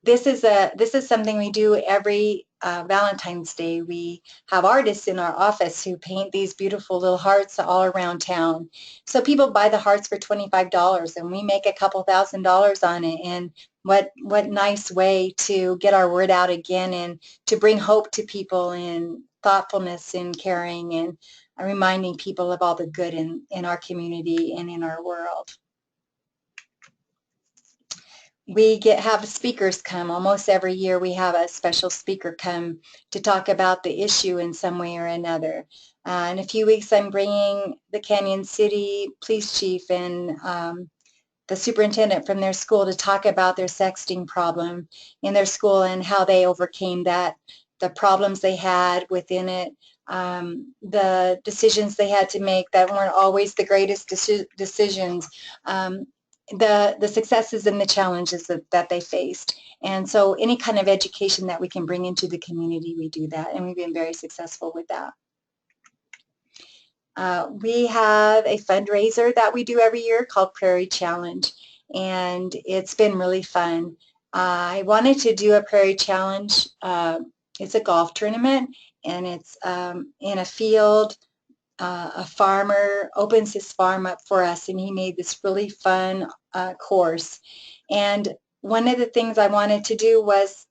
This is something we do every Valentine's Day. We have artists in our office who paint these beautiful little hearts all around town. So people buy the hearts for $25, and we make a couple $1,000s on it. And what nice way to get our word out again, and to bring hope to people, and thoughtfulness and caring, and reminding people of all the good in our community and in our world. We have speakers come almost every year. We have a special speaker come to talk about the issue in some way or another. In a few weeks, I'm bringing the Canyon City police chief and the superintendent from their school to talk about their sexting problem in their school and how they overcame that, the problems they had within it, the decisions they had to make that weren't always the greatest decisions, the successes and the challenges that they faced. And so any kind of education that we can bring into the community, we do that, and we've been very successful with that. We have a fundraiser that we do every year called Prairie Challenge, and it's been really fun. I wanted to do a Prairie Challenge. It's a golf tournament, and it's in a field. A farmer opens his farm up for us, and he made this really fun course. And one of the things I wanted to do was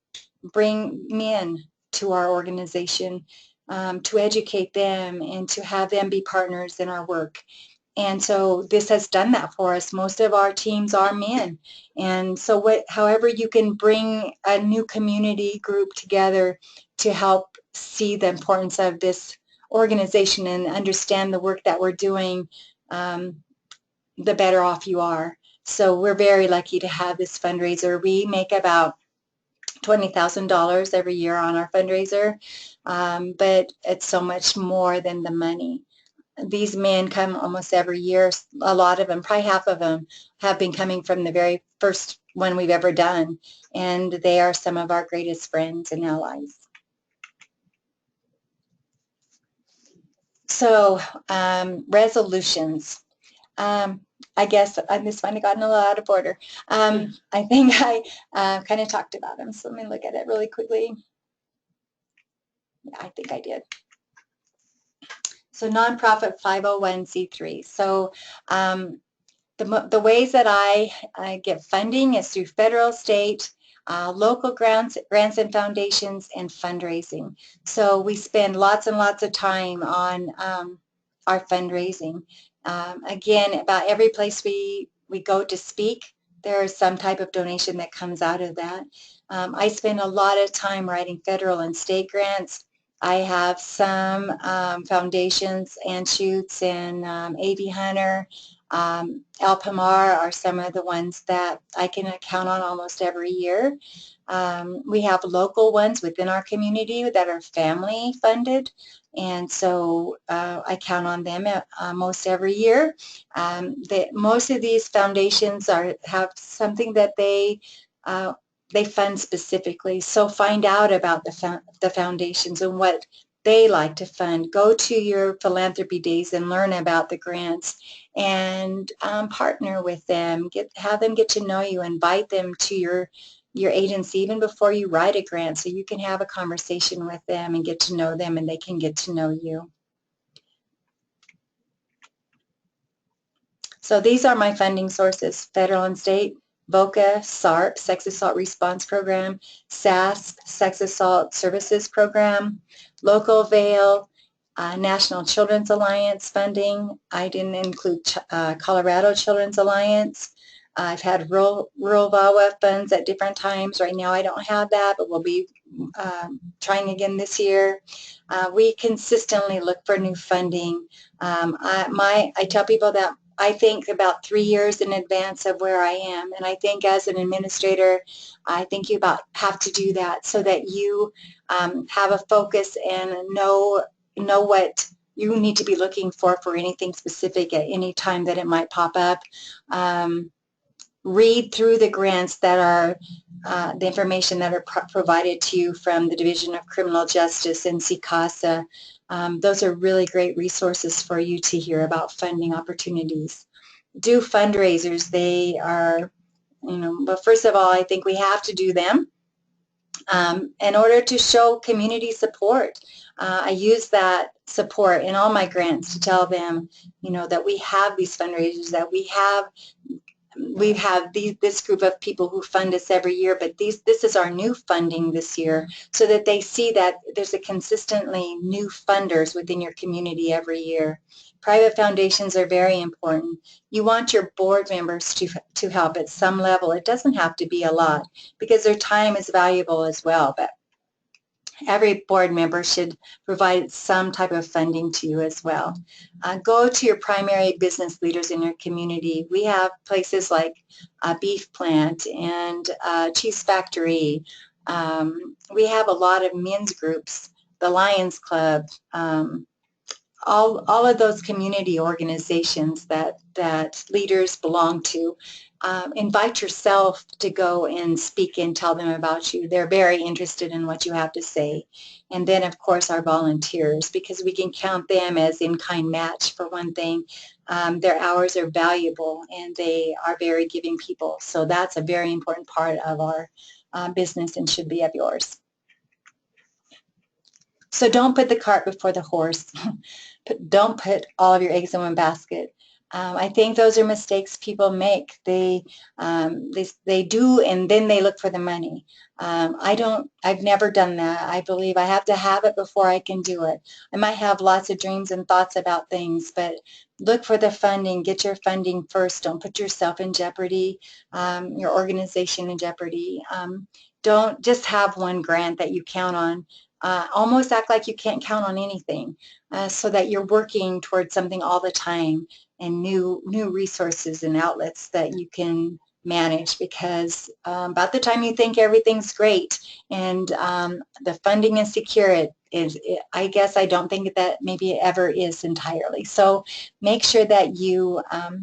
bring men to our organization, to educate them and to have them be partners in our work. And so this has done that for us. Most of our teams are men. And so however you can bring a new community group together to help see the importance of this organization and understand the work that we're doing, the better off you are. So we're very lucky to have this fundraiser. We make about $20,000 every year on our fundraiser, but it's so much more than the money. These men come almost every year. A lot of them, probably half of them, have been coming from the very first one we've ever done, and they are some of our greatest friends and allies. So resolutions. I guess this might have gotten a little out of order. I think I kind of talked about them, so let me look at it really quickly. Yeah, I think I did. So nonprofit 501c3. So the ways that I get funding is through federal, state, local grants and foundations, and fundraising. So we spend lots and lots of time on our fundraising. Again, about every place we go to speak, there's some type of donation that comes out of that. I spend a lot of time writing federal and state grants. I have some foundations, Anschutz and AV Hunter, Alpamar are some of the ones that I can count on almost every year. We have local ones within our community that are family funded, and so I count on them most every year. Most of these foundations have something that they they fund specifically. So find out about the foundations and what they like to fund. Go to your philanthropy days and learn about the grants, and partner with them. Have them get to know you. Invite them to your agency even before you write a grant, so you can have a conversation with them and get to know them, and they can get to know you. So these are my funding sources: federal and state, VOCA, SARP, Sex Assault Response Program, SASP, Sex Assault Services Program, local VAIL, National Children's Alliance funding. I didn't include Colorado Children's Alliance. I've had rural VAWA funds at different times. Right now I don't have that, but we'll be trying again this year. We consistently look for new funding. I tell people that I think about 3 years in advance of where I am, and I think as an administrator, I think you have to do that so that you have a focus and know what you need to be looking for anything specific at any time that it might pop up. Read through the grants that are the information that are provided to you from the Division of Criminal Justice and CCASA. Those are really great resources for you to hear about funding opportunities. Do fundraisers. They are, but first of all, I think we have to do them in order to show community support. I use that support in all my grants to tell them, that we have these fundraisers, that we have this group of people who fund us every year, but this is our new funding this year, so that they see that there's a consistently new funders within your community every year. Private foundations are very important. You want your board members to help at some level. It doesn't have to be a lot, because their time is valuable as well, but every board member should provide some type of funding to you as well. Go to your primary business leaders in your community. We have places like a beef plant and a cheese factory. We have a lot of men's groups, the Lions Club, all of those community organizations that leaders belong to. Invite yourself to go and speak and tell them about you. They're very interested in what you have to say. And then, of course, our volunteers, because we can count them as in-kind match for one thing. Their hours are valuable, and they are very giving people. So that's a very important part of our business and should be of yours. So don't put the cart before the horse. Don't put all of your eggs in one basket. I think those are mistakes people make. They do, and then they look for the money. I've never done that. I believe I have to have it before I can do it. I might have lots of dreams and thoughts about things, but look for the funding. Get your funding first. Don't put yourself in jeopardy, your organization in jeopardy. Don't just have one grant that you count on. Almost act like you can't count on anything, so that you're working towards something all the time, and new resources and outlets that you can manage, because about the time you think everything's great and the funding is secure, I guess I don't think that maybe it ever is entirely. So make sure that you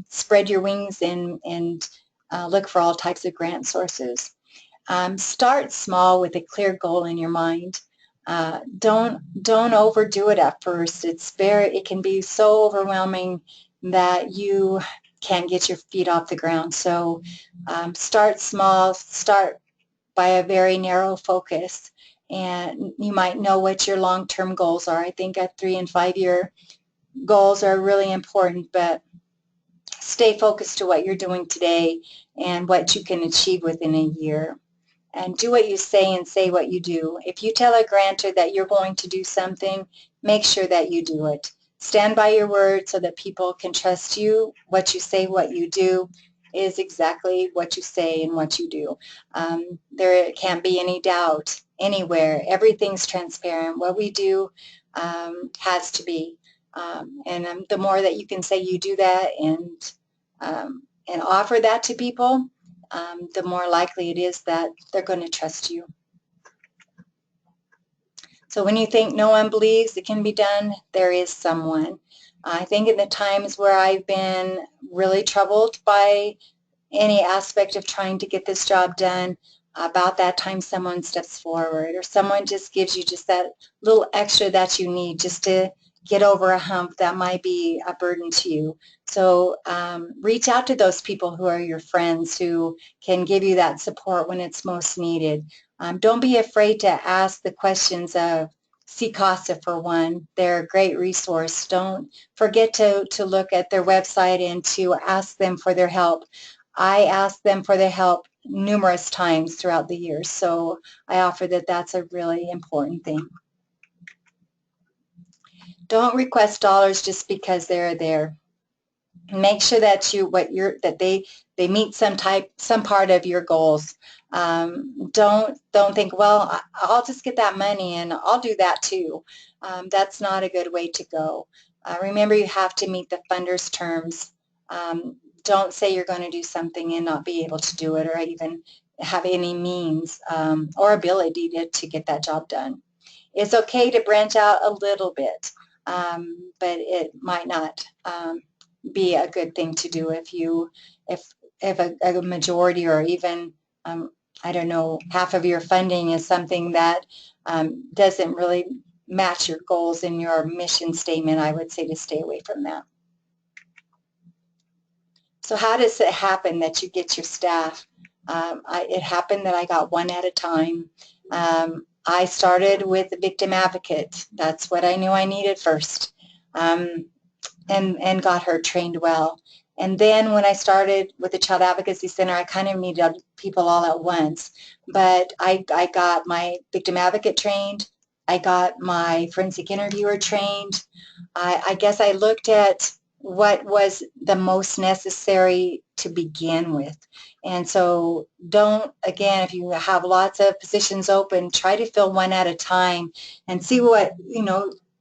spread your wings and look for all types of grant sources. Start small with a clear goal in your mind. Don't overdo it at first. It can be so overwhelming that you can't get your feet off the ground. So start small. Start by a very narrow focus, and you might know what your long-term goals are. I think 3 and 5 year goals are really important, but stay focused to what you're doing today and what you can achieve within a year. And do what you say and say what you do. If you tell a grantor that you're going to do something, make sure that you do it. Stand by your word so that people can trust you. What you say, what you do is exactly what you say and what you do. There can't be any doubt anywhere. Everything's transparent. What we do has to be. And the more that you can say you do that and offer that to people, the more likely it is that they're going to trust you. So when you think no one believes it can be done, there is someone. I think in the times where I've been really troubled by any aspect of trying to get this job done, about that time someone steps forward or someone just gives you just that little extra that you need just to get over a hump that might be a burden to you. So reach out to those people who are your friends who can give you that support when it's most needed. Don't be afraid to ask the questions of CCASA for one. They're a great resource. Don't forget to look at their website and to ask them for their help. I ask them for their help numerous times throughout the years, so I offer that that's a really important thing. Don't request dollars just because they're there. Make sure that they meet some part of your goals. Don't think, well, I'll just get that money and I'll do that too. That's not a good way to go. Remember, you have to meet the funder's terms. Don't say you're going to do something and not be able to do it or even have any means or ability to get that job done. It's okay to branch out a little bit, but it might not be a good thing to do if a majority or even I don't know, half of your funding is something that doesn't really match your goals in your mission statement. I would say to stay away from that. So how does it happen that you get your staff? It happened that I got one at a time. I started with a victim advocate. That's what I knew I needed first, and got her trained well. And then when I started with the Child Advocacy Center, I kind of needed people all at once. But I got my victim advocate trained. I got my forensic interviewer trained. I guess I looked at what was the most necessary to begin with. And so don't, again, if you have lots of positions open, try to fill one at a time and see what,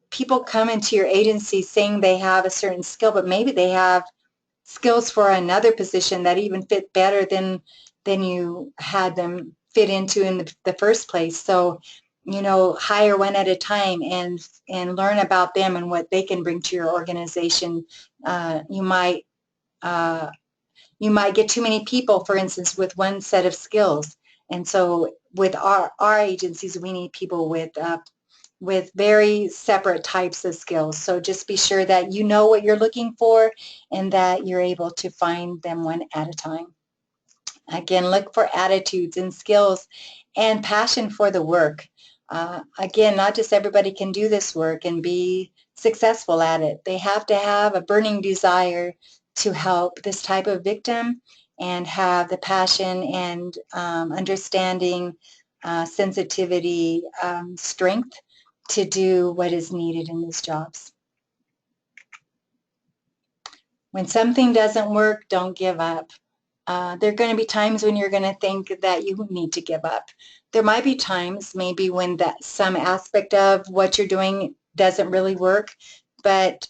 people come into your agency saying they have a certain skill, but maybe they have skills for another position that even fit better than you had them fit into in the first place. So hire one at a time and learn about them and what they can bring to your organization. You might get too many people, for instance, with one set of skills. And so with our agencies, we need people with very separate types of skills. So just be sure that you know what you're looking for and that you're able to find them one at a time. Again, look for attitudes and skills and passion for the work. Again, not just everybody can do this work and be successful at it. They have to have a burning desire to help this type of victim and have the passion and understanding, sensitivity, strength to do what is needed in these jobs. When something doesn't work, don't give up. There are going to be times when you're going to think that you need to give up. There might be times maybe when some aspect of what you're doing doesn't really work, but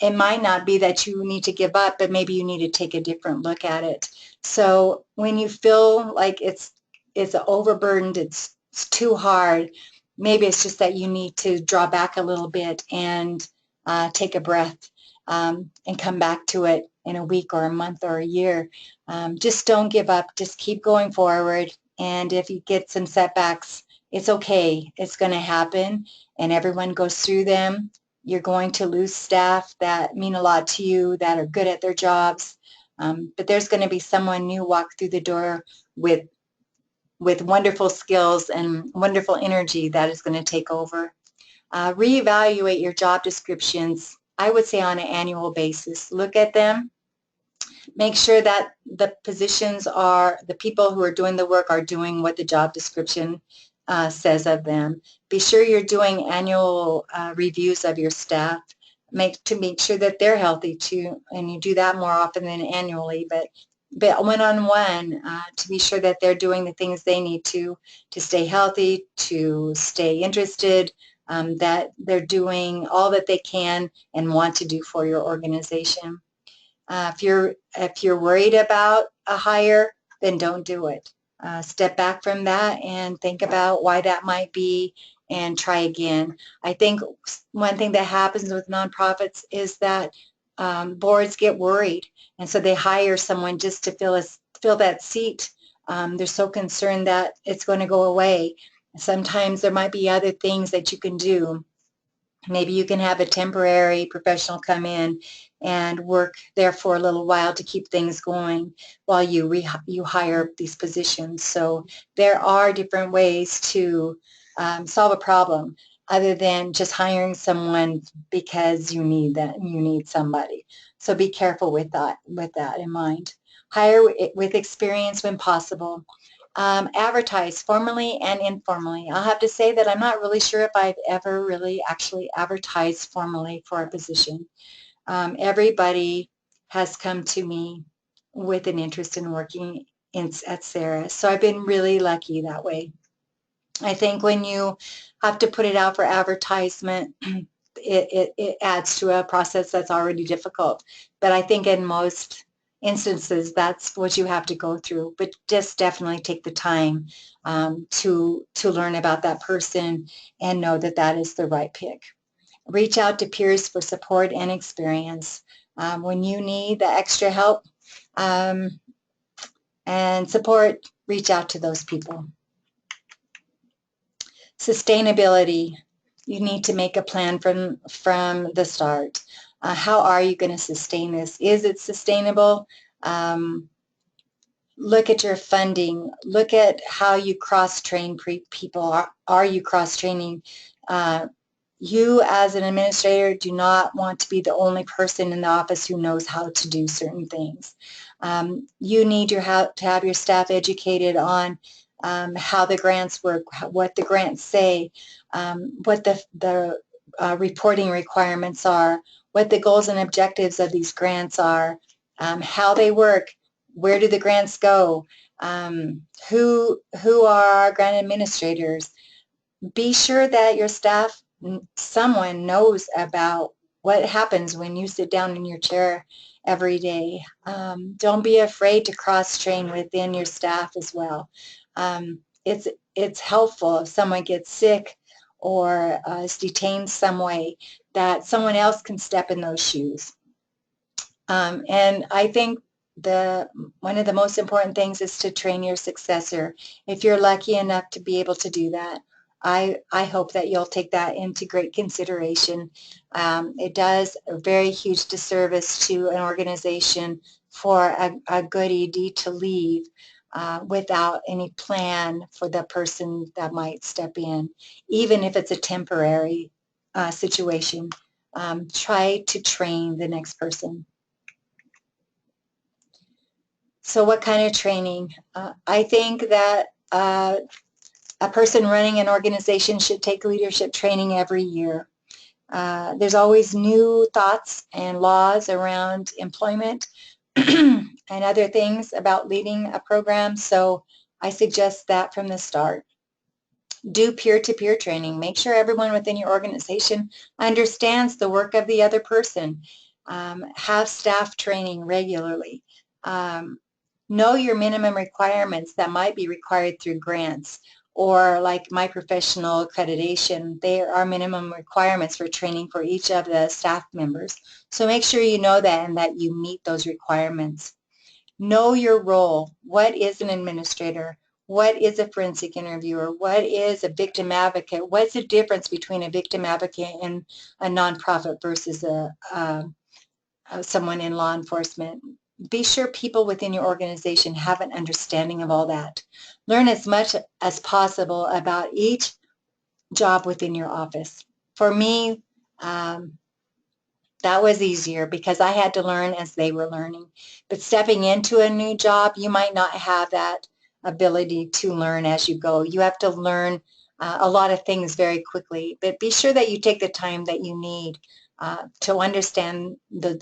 it might not be that you need to give up, but maybe you need to take a different look at it. So when you feel like it's overburdened, it's too hard, maybe it's just that you need to draw back a little bit and take a breath and come back to it in a week or a month or a year. Just don't give up. Just keep going forward. And if you get some setbacks, it's okay. It's going to happen, and everyone goes through them. You're going to lose staff that mean a lot to you, that are good at their jobs. But there's going to be someone new walk through the door with wonderful skills and wonderful energy that is going to take over. Reevaluate your job descriptions, I would say, on an annual basis. Look at them. Make sure that the positions the people who are doing the work are doing what the job description says of them. Be sure you're doing annual reviews of your staff to make sure that they're healthy too, and you do that more often than annually, but one-on-one to be sure that they're doing the things they need to stay healthy, to stay interested, that they're doing all that they can and want to do for your organization. If you're worried about a hire, then don't do it. Step back from that and think about why that might be and try again. I think one thing that happens with nonprofits is that boards get worried, and so they hire someone just to fill that seat They're so concerned that it's going to go away. Sometimes there might be other things that you can do. Maybe you can have a temporary professional come in and work there for a little while to keep things going while you hire these positions. So there are different ways to solve a problem other than just hiring someone because you need somebody. So be careful with that in mind. Hire with experience when possible. Advertise formally and informally. I'll have to say that I'm not really sure if I've ever really actually advertised formally for a position. Everybody has come to me with an interest in working at Sarah, so I've been really lucky that way. I think when you have to put it out for advertisement, it adds to a process that's already difficult. But I think in most instances, that's what you have to go through. But just definitely take the time to learn about that person and know that that is the right pick. Reach out to peers for support and experience. When you need the extra help and support, reach out to those people. Sustainability. You need to make a plan from the start. How are you going to sustain this? Is it sustainable? Look at your funding. Look at how you cross-train people. Are you cross-training? You as an administrator do not want to be the only person in the office who knows how to do certain things. You need to have your staff educated on how the grants work, what the grants say, what the reporting requirements are, what the goals and objectives of these grants are, how they work, where do the grants go, who are our grant administrators. Be sure that your staff, someone knows about what happens when you sit down in your chair every day. Don't be afraid to cross-train within your staff as well. It's helpful if someone gets sick or is detained some way, that someone else can step in those shoes. And I think one of the most important things is to train your successor. If you're lucky enough to be able to do that, I hope that you'll take that into great consideration. It does a very huge disservice to an organization for a good ED to leave without any plan for the person that might step in, even if it's a temporary situation. Try to train the next person. So what kind of training? I think that a person running an organization should take leadership training every year. There's always new thoughts and laws around employment and other things about leading a program, so I suggest that from the start. Do peer-to-peer training. Make sure everyone within your organization understands the work of the other person. Have staff training regularly. Know your minimum requirements that might be required through grants, or like my professional accreditation, there are minimum requirements for training for each of the staff members. So make sure you know that and that you meet those requirements. Know your role. What is an administrator? What is a forensic interviewer? What is a victim advocate? What's the difference between a victim advocate and a nonprofit versus someone in law enforcement? Be sure people within your organization have an understanding of all that. Learn as much as possible about each job within your office. For me, that was easier because I had to learn as they were learning. But stepping into a new job, you might not have that ability to learn as you go. You have to learn a lot of things very quickly, but be sure that you take the time that you need to understand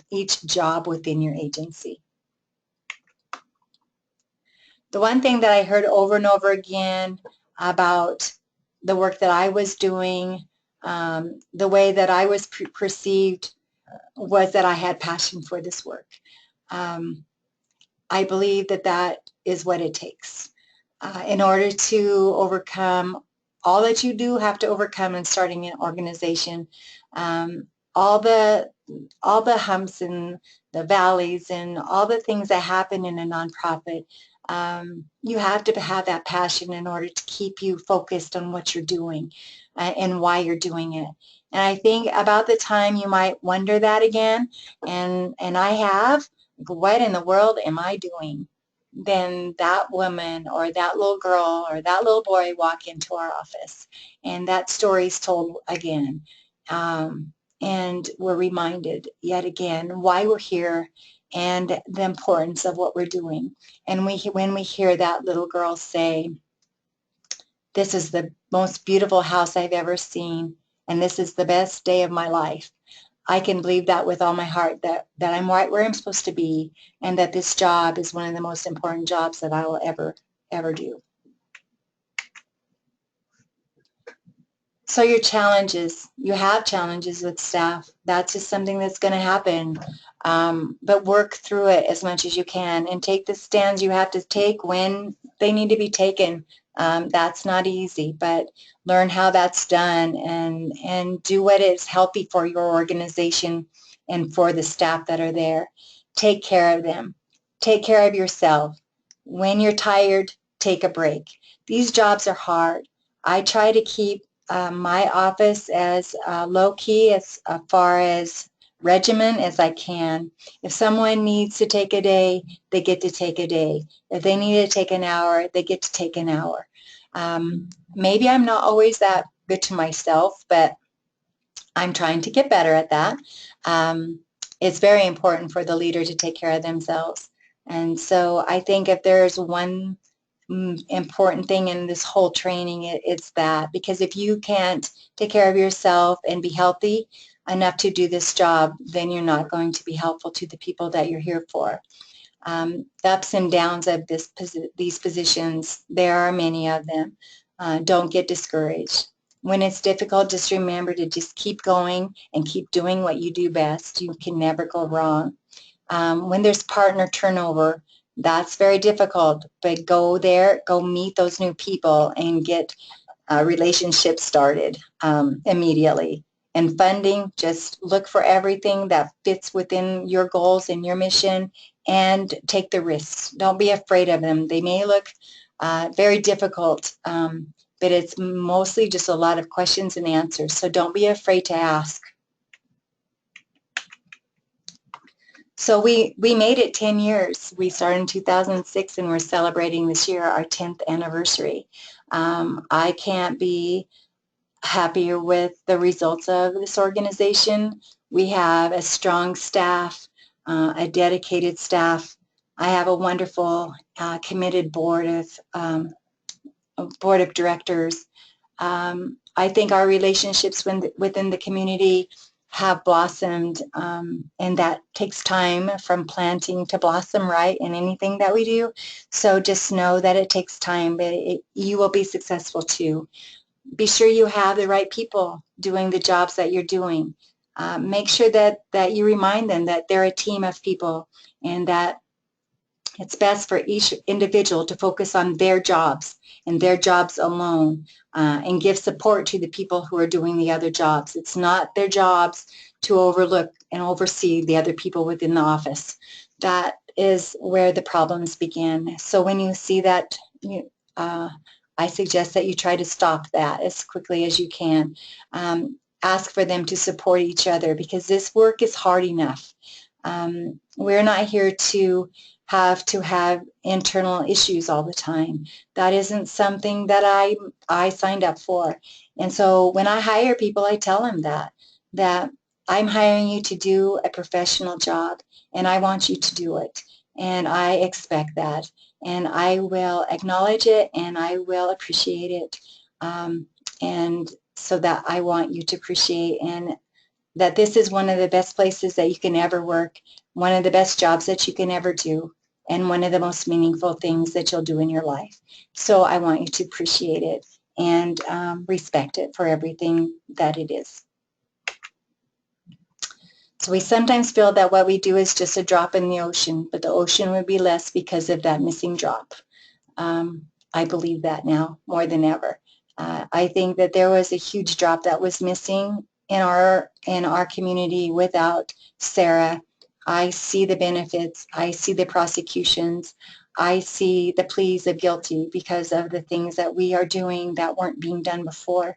each job within your agency. The one thing that I heard over and over again about the work that I was doing, the way that I was perceived, was that I had passion for this work. I believe that that is what it takes. In order to overcome all that you do have to overcome in starting an organization, all the humps and the valleys and all the things that happen in a nonprofit, You have to have that passion in order to keep you focused on what you're doing and why you're doing it. And I think about the time you might wonder that again, and I have, what in the world am I doing? Then that woman or that little girl or that little boy walk into our office, and that story's told again. And we're reminded yet again why we're here and the importance of what we're doing. And when we hear that little girl say, "This is the most beautiful house I've ever seen, and this is the best day of my life," I can believe that with all my heart, that I'm right where I'm supposed to be, and that this job is one of the most important jobs that I will ever do. So your challenges, you have challenges with staff. That's just something that's going to happen. But work through it as much as you can and take the stands you have to take when they need to be taken. That's not easy, but learn how that's done and do what is healthy for your organization and for the staff that are there. Take care of them. Take care of yourself. When you're tired, take a break. These jobs are hard. I try to keep my office as low-key as far as regimen as I can. If someone needs to take a day, they get to take a day. If they need to take an hour, they get to take an hour. Maybe I'm not always that good to myself, but I'm trying to get better at that. It's very important for the leader to take care of themselves. And so I think if there's one important thing in this whole training, it's that, because if you can't take care of yourself and be healthy enough to do this job, then you're not going to be helpful to the people that you're here for. The ups and downs of these positions, there are many of them. Don't get discouraged. When it's difficult, just remember to just keep going and keep doing what you do best. You can never go wrong. When there's partner turnover, that's very difficult, but go there, go meet those new people and get relationships started immediately. And funding, just look for everything that fits within your goals and your mission and take the risks. Don't be afraid of them. They may look very difficult, but it's mostly just a lot of questions and answers. So don't be afraid to ask. So we made it 10 years. We started in 2006 and we're celebrating this year our 10th anniversary. I can't be happier with the results of this organization. We have a strong staff, a dedicated staff. I have a wonderful, committed board of directors. I think our relationships within the community have blossomed, and that takes time from planting to blossom, right, in anything that we do. So just know that it takes time, but you will be successful too. Be sure you have the right people doing the jobs that you're doing. Make sure that you remind them that they're a team of people and that it's best for each individual to focus on their jobs and their jobs alone, and give support to the people who are doing the other jobs. It's not their jobs to overlook and oversee the other people within the office. That is where the problems begin. So when you see that, I suggest that you try to stop that as quickly as you can. Ask for them to support each other, because this work is hard enough. We're not here to have internal issues all the time. That isn't something that I signed up for. And so when I hire people, I tell them that I'm hiring you to do a professional job, and I want you to do it. And I expect that. And I will acknowledge it, and I will appreciate it. And so that I want you to appreciate, and that this is one of the best places that you can ever work, one of the best jobs that you can ever do, and one of the most meaningful things that you'll do in your life. So I want you to appreciate it and respect it for everything that it is. So we sometimes feel that what we do is just a drop in the ocean, but the ocean would be less because of that missing drop. I believe that now more than ever. I think that there was a huge drop that was missing in our community without Sarah. I see the benefits. I see the prosecutions. I see the pleas of guilty because of the things that we are doing that weren't being done before.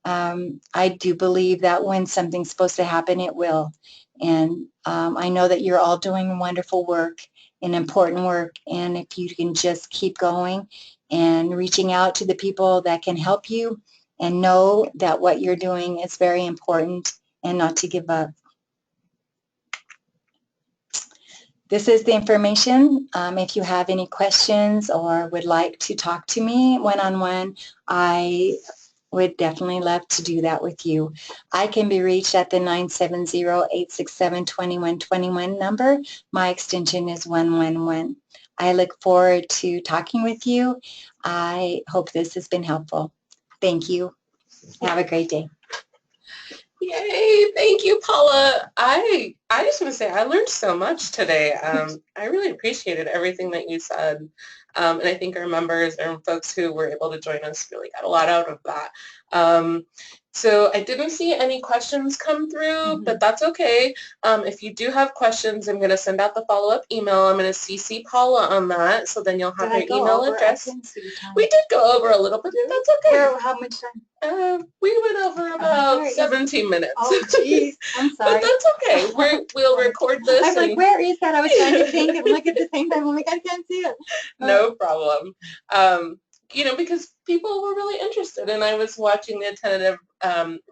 I do believe that when something's supposed to happen, it will. And I know that you're all doing wonderful work and important work. And if you can just keep going and reaching out to the people that can help you and know that what you're doing is very important and not to give up. This is the information. If you have any questions or would like to talk to me one-on-one, I would definitely love to do that with you. I can be reached at the 970-867-2121 number. My extension is 111. I look forward to talking with you. I hope this has been helpful. Thank you. Have a great day. Yay, thank you, Paula. I just want to say I learned so much today. I really appreciated everything that you said. And I think our members and folks who were able to join us really got a lot out of that. So I didn't see any questions come through, but that's okay. If you do have questions, I'm going to send out the follow-up email. I'm going to CC Paula on that, so then you'll have her email address. We did go over a little bit, but that's okay. How much time? We went over about 17 minutes. Oh, jeez. I'm sorry. But that's okay. We'll record this. I was like, where is that? I was trying to think and look at the same time. I'm like, I can't see it. No problem. Because people were really interested, and I was watching the tentative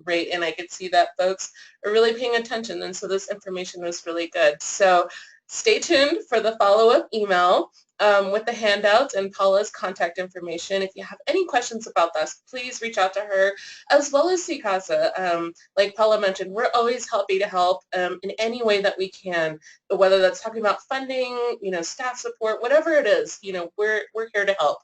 rate, and I could see that folks are really paying attention, and so this information was really good. So stay tuned for the follow-up email with the handouts and Paula's contact information. If you have any questions about this, please reach out to her, as well as CCASA. Like Paula mentioned, we're always happy to help in any way that we can, whether that's talking about funding, staff support, whatever it is, we're here to help.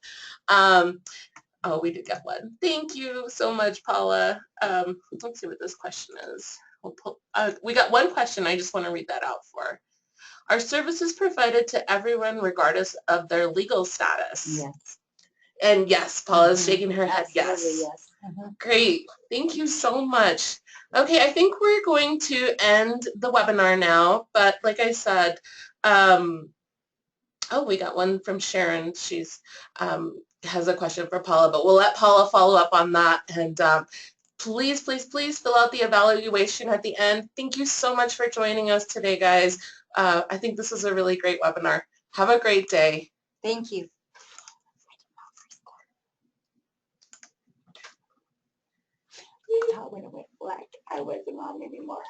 Oh, we did get one. Thank you so much, Paula. Let's see what this question is. We got one question. I just want to read that out for. Are services provided to everyone regardless of their legal status? Yes. And yes, Paula is shaking her head. Absolutely, Yes. yes. Great. Thank you so much. Okay, I think we're going to end the webinar now, but like I said, we got one from Sharon. She's has a question for Paula, but we'll let Paula follow up on that. And please, please, please fill out the evaluation at the end. Thank you so much for joining us today, guys. I think this is a really great webinar. Have a great day. Thank you. I thought when it went black, I wasn't on anymore.